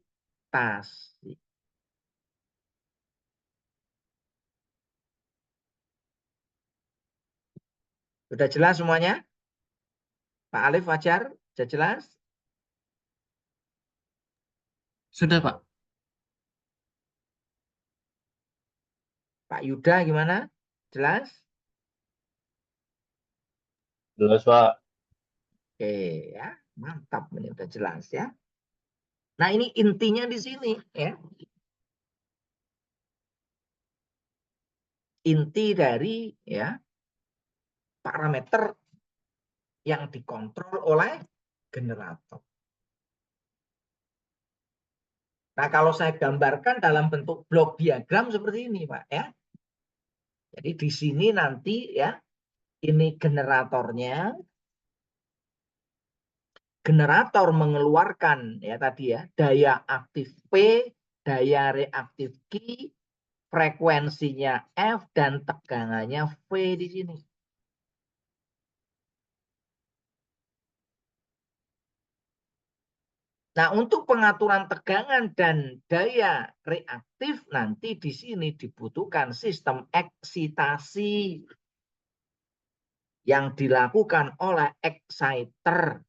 Sudah jelas semuanya? Pak Alif, Fajar, sudah jelas? Sudah, Pak. Pak Yuda gimana? Jelas? Jelas, Pak. Oke ya, mantap ini udah jelas ya. Nah, ini intinya di sini ya. Inti dari ya parameter yang dikontrol oleh generator. Nah, kalau saya gambarkan dalam bentuk blok diagram seperti ini, Pak ya. Jadi di sini nanti ya, ini generatornya. Generator mengeluarkan ya tadi ya, daya aktif P, daya reaktif Q, frekuensinya F dan tegangannya V di sini. Nah, untuk pengaturan tegangan dan daya reaktif nanti di sini dibutuhkan sistem eksitasi yang dilakukan oleh exciter.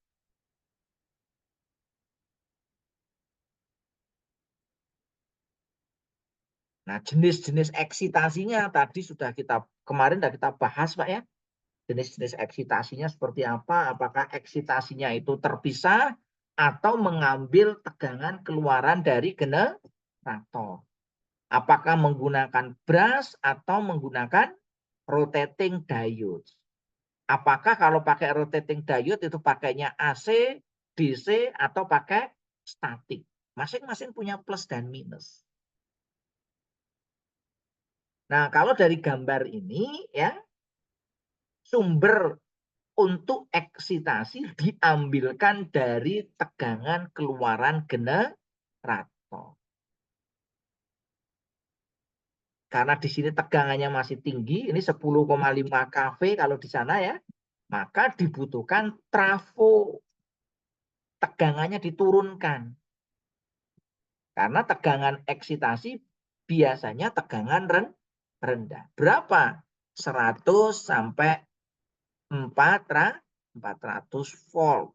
Nah, jenis-jenis eksitasinya tadi sudah kemarin kita bahas, Pak ya. Jenis-jenis eksitasinya seperti apa? Apakah eksitasinya itu terpisah atau mengambil tegangan keluaran dari generator? Apakah menggunakan brush atau menggunakan rotating diode? Apakah kalau pakai rotating diode itu pakainya AC, DC, atau pakai statik? Masing-masing punya plus dan minus. Nah, kalau dari gambar ini ya, sumber untuk eksitasi diambilkan dari tegangan keluaran generator. Karena di sini tegangannya masih tinggi, ini 10,5 kV kalau di sana ya, maka dibutuhkan trafo. Tegangannya diturunkan. Karena tegangan eksitasi biasanya tegangan rendah. Berapa? 100 sampai 400 volt.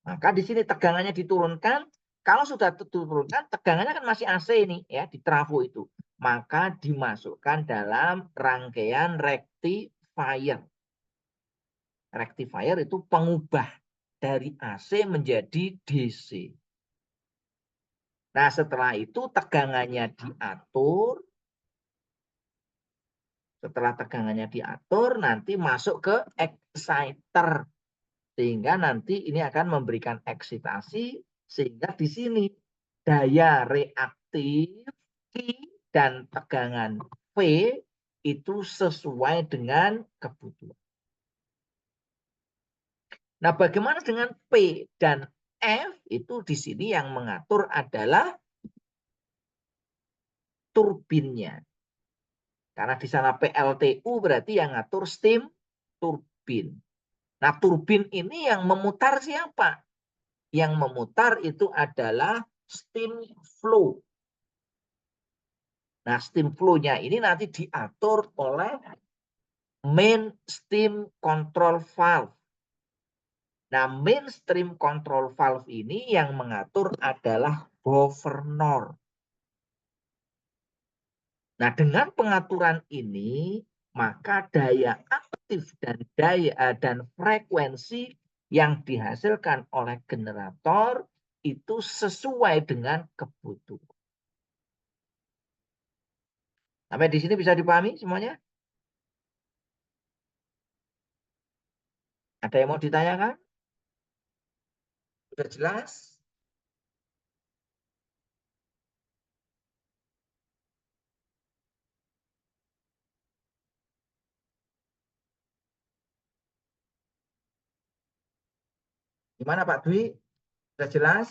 Maka di sini tegangannya diturunkan. Kalau sudah diturunkan, tegangannya kan masih AC ini ya di trafo itu. Maka dimasukkan dalam rangkaian rectifier. Rectifier itu pengubah dari AC menjadi DC. Nah, setelah itu tegangannya diatur. Setelah tegangannya diatur, nanti masuk ke exciter. Sehingga nanti ini akan memberikan eksitasi, sehingga di sini daya reaktif Q dan tegangan V itu sesuai dengan kebutuhan. Nah, bagaimana dengan P dan F? Itu di sini yang mengatur adalah turbinnya. Karena di sana PLTU berarti yang ngatur steam turbin. Nah, turbin ini yang memutar siapa? Yang memutar itu adalah steam flow. Nah, steam flow-nya ini nanti diatur oleh main steam control valve. Nah, main steam control valve ini yang mengatur adalah governor. Nah, dengan pengaturan ini, maka daya aktif dan frekuensi yang dihasilkan oleh generator itu sesuai dengan kebutuhan. Sampai di sini bisa dipahami semuanya? Ada yang mau ditanyakan? Sudah jelas? Gimana Pak Dwi? Sudah jelas?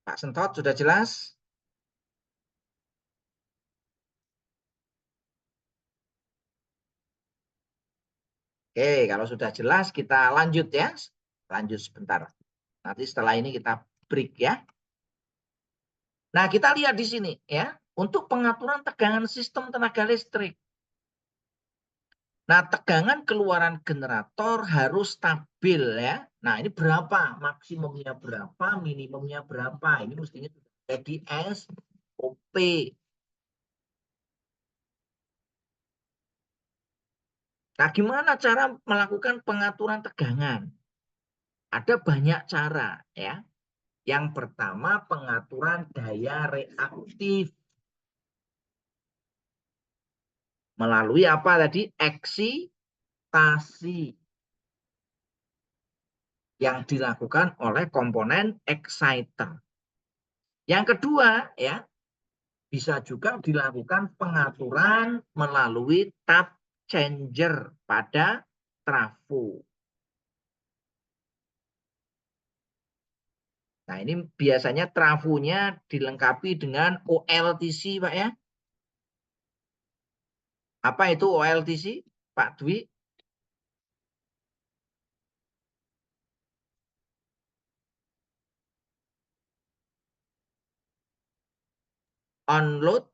Pak Sentot sudah jelas? Oke, kalau sudah jelas kita lanjut ya. Lanjut sebentar. Nanti setelah ini kita break ya. Nah, kita lihat di sini ya. Untuk pengaturan tegangan sistem tenaga listrik. Nah, tegangan keluaran generator harus stabil ya. Nah, ini berapa? Maksimumnya berapa? Minimumnya berapa? Ini mestinya jadi SOP. Nah, gimana cara melakukan pengaturan tegangan? Ada banyak cara ya. Yang pertama pengaturan daya reaktif. Melalui apa tadi? Eksitasi. Yang dilakukan oleh komponen exciter. Yang kedua ya, bisa juga dilakukan pengaturan melalui tap changer pada trafo. Nah, ini biasanya trafonya dilengkapi dengan OLTC, Pak ya. Apa itu OLTC, Pak Dwi? On-load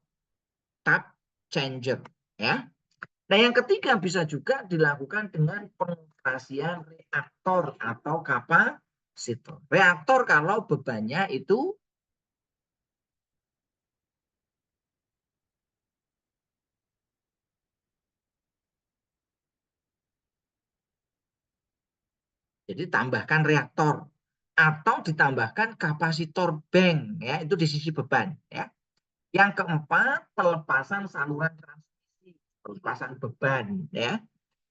tap changer ya. Nah, yang ketiga bisa juga dilakukan dengan pengoperasian reaktor atau kapasitor. Reaktor kalau bebannya itu jadi tambahkan reaktor atau ditambahkan kapasitor bank ya, itu di sisi beban ya. Yang keempat, pelepasan saluran transmisi, pelepasan beban ya.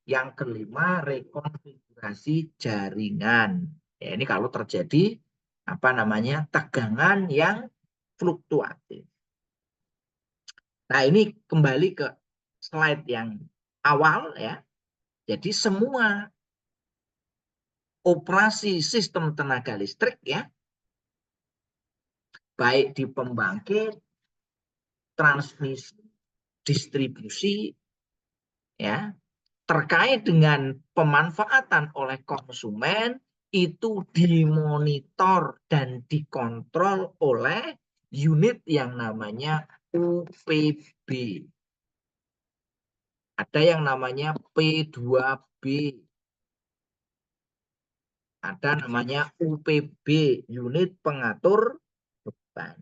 Yang kelima, rekonfigurasi jaringan. Ya, ini kalau terjadi apa namanya? Tegangan yang fluktuatif. Nah, ini kembali ke slide yang awal ya. Jadi semua operasi sistem tenaga listrik ya, baik di pembangkit, transmisi, distribusi ya, terkait dengan pemanfaatan oleh konsumen itu dimonitor dan dikontrol oleh unit yang namanya UPB. Ada yang namanya P2B. Ada namanya UPB, unit pengatur beban.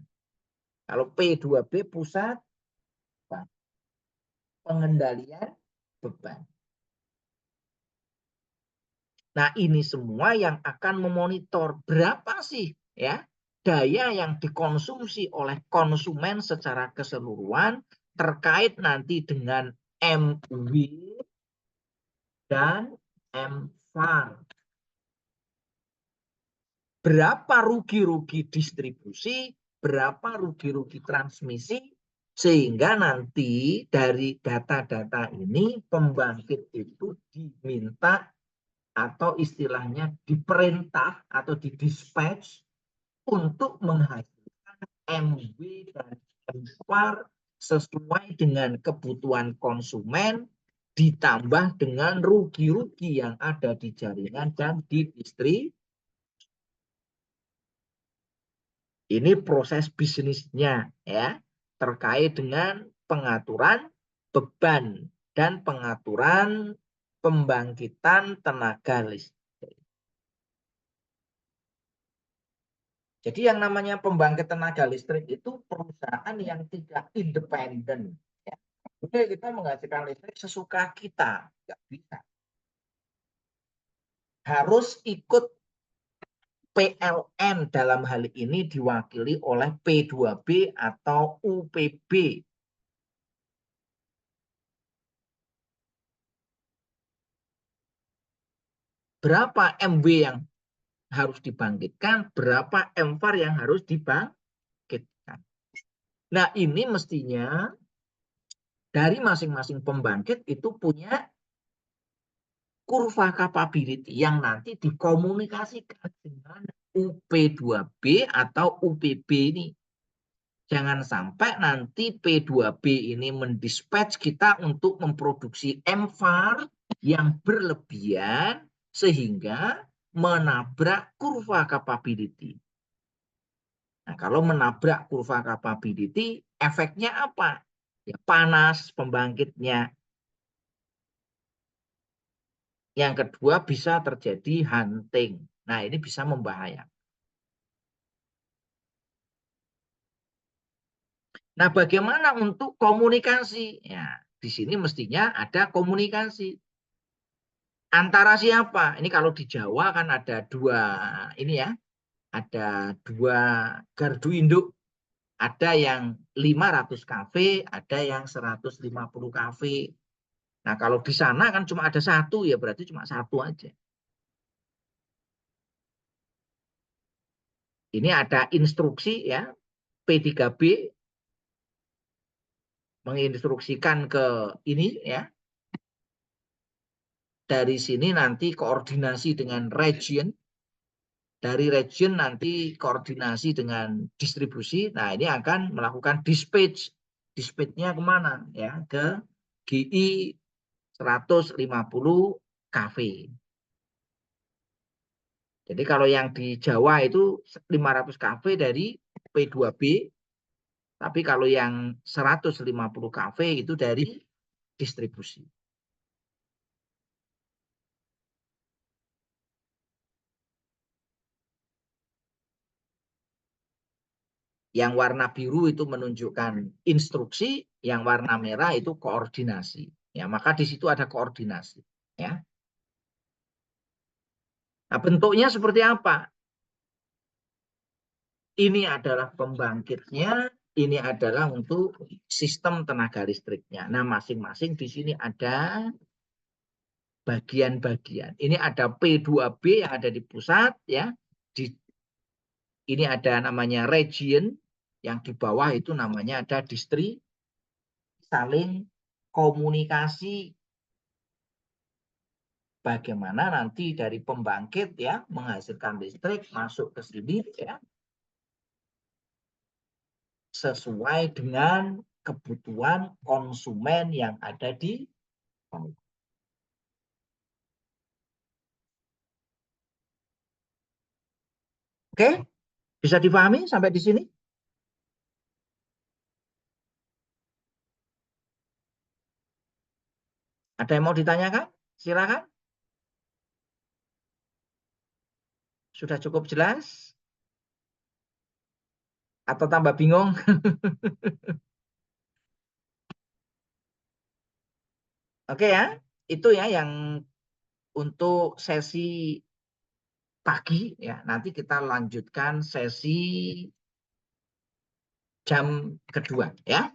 Kalau P2B pusat pengendalian beban. Nah, ini semua yang akan memonitor berapa sih ya daya yang dikonsumsi oleh konsumen secara keseluruhan terkait nanti dengan MW dan MVAR. Berapa rugi-rugi distribusi, berapa rugi-rugi transmisi, sehingga nanti dari data-data ini pembangkit itu diminta atau istilahnya diperintah atau didispatch untuk menghasilkan MW dan MVAR sesuai dengan kebutuhan konsumen ditambah dengan rugi-rugi yang ada di jaringan dan di distribusi. Ini proses bisnisnya ya, terkait dengan pengaturan beban dan pengaturan pembangkitan tenaga listrik. Jadi yang namanya pembangkit tenaga listrik itu perusahaan yang tidak independen. Ya. Oke, kita menghasilkan listrik sesuka kita, nggak bisa. Harus ikut PLN dalam hal ini diwakili oleh P2B atau UPB. Berapa MW yang harus dibangkitkan, berapa MVAR yang harus dibangkitkan. Nah, ini mestinya dari masing-masing pembangkit itu punya kurva capability yang nanti dikomunikasikan dengan UP2B atau UPB ini. Jangan sampai nanti P2B ini mendispatch kita untuk memproduksi MVAR yang berlebihan sehingga menabrak kurva capability. Nah, kalau menabrak kurva capability, efeknya apa? Ya, panas pembangkitnya. Yang kedua bisa terjadi hunting. Nah, ini bisa membahayakan. Nah, bagaimana untuk komunikasi? Ya, di sini mestinya ada komunikasi. Antara siapa? Ini kalau di Jawa kan ada dua ini ya. Ada dua gardu induk. Ada yang 500 kV, ada yang 150 kV. Nah, kalau di sana kan cuma ada satu, ya berarti cuma satu aja. Ini ada instruksi ya, P3B menginstruksikan ke ini ya. Dari sini nanti koordinasi dengan region. Dari region nanti koordinasi dengan distribusi. Nah, ini akan melakukan dispatch. Dispatch-nya kemana? Ya, ke GI 150 kV. Jadi kalau yang di Jawa itu 500 kV dari P2B, tapi kalau yang 150 kV itu dari distribusi. Yang warna biru itu menunjukkan instruksi, yang warna merah itu koordinasi. Ya, maka di situ ada koordinasi. Ya. Nah, bentuknya seperti apa? Ini adalah pembangkitnya, ini adalah untuk sistem tenaga listriknya. Nah, masing-masing di sini ada bagian-bagian. Ini ada P2B yang ada di pusat, ya. Ini ada namanya region, yang di bawah itu namanya ada distri, saling komunikasi. Bagaimana nanti dari pembangkit ya menghasilkan listrik masuk ke sini ya sesuai dengan kebutuhan konsumen yang ada di bawah. Oke, bisa dipahami sampai di sini? Ada yang mau ditanyakan? Silakan. Sudah cukup jelas? Atau tambah bingung? Oke ya, itu ya yang untuk sesi pagi ya. Nanti kita lanjutkan sesi jam kedua ya.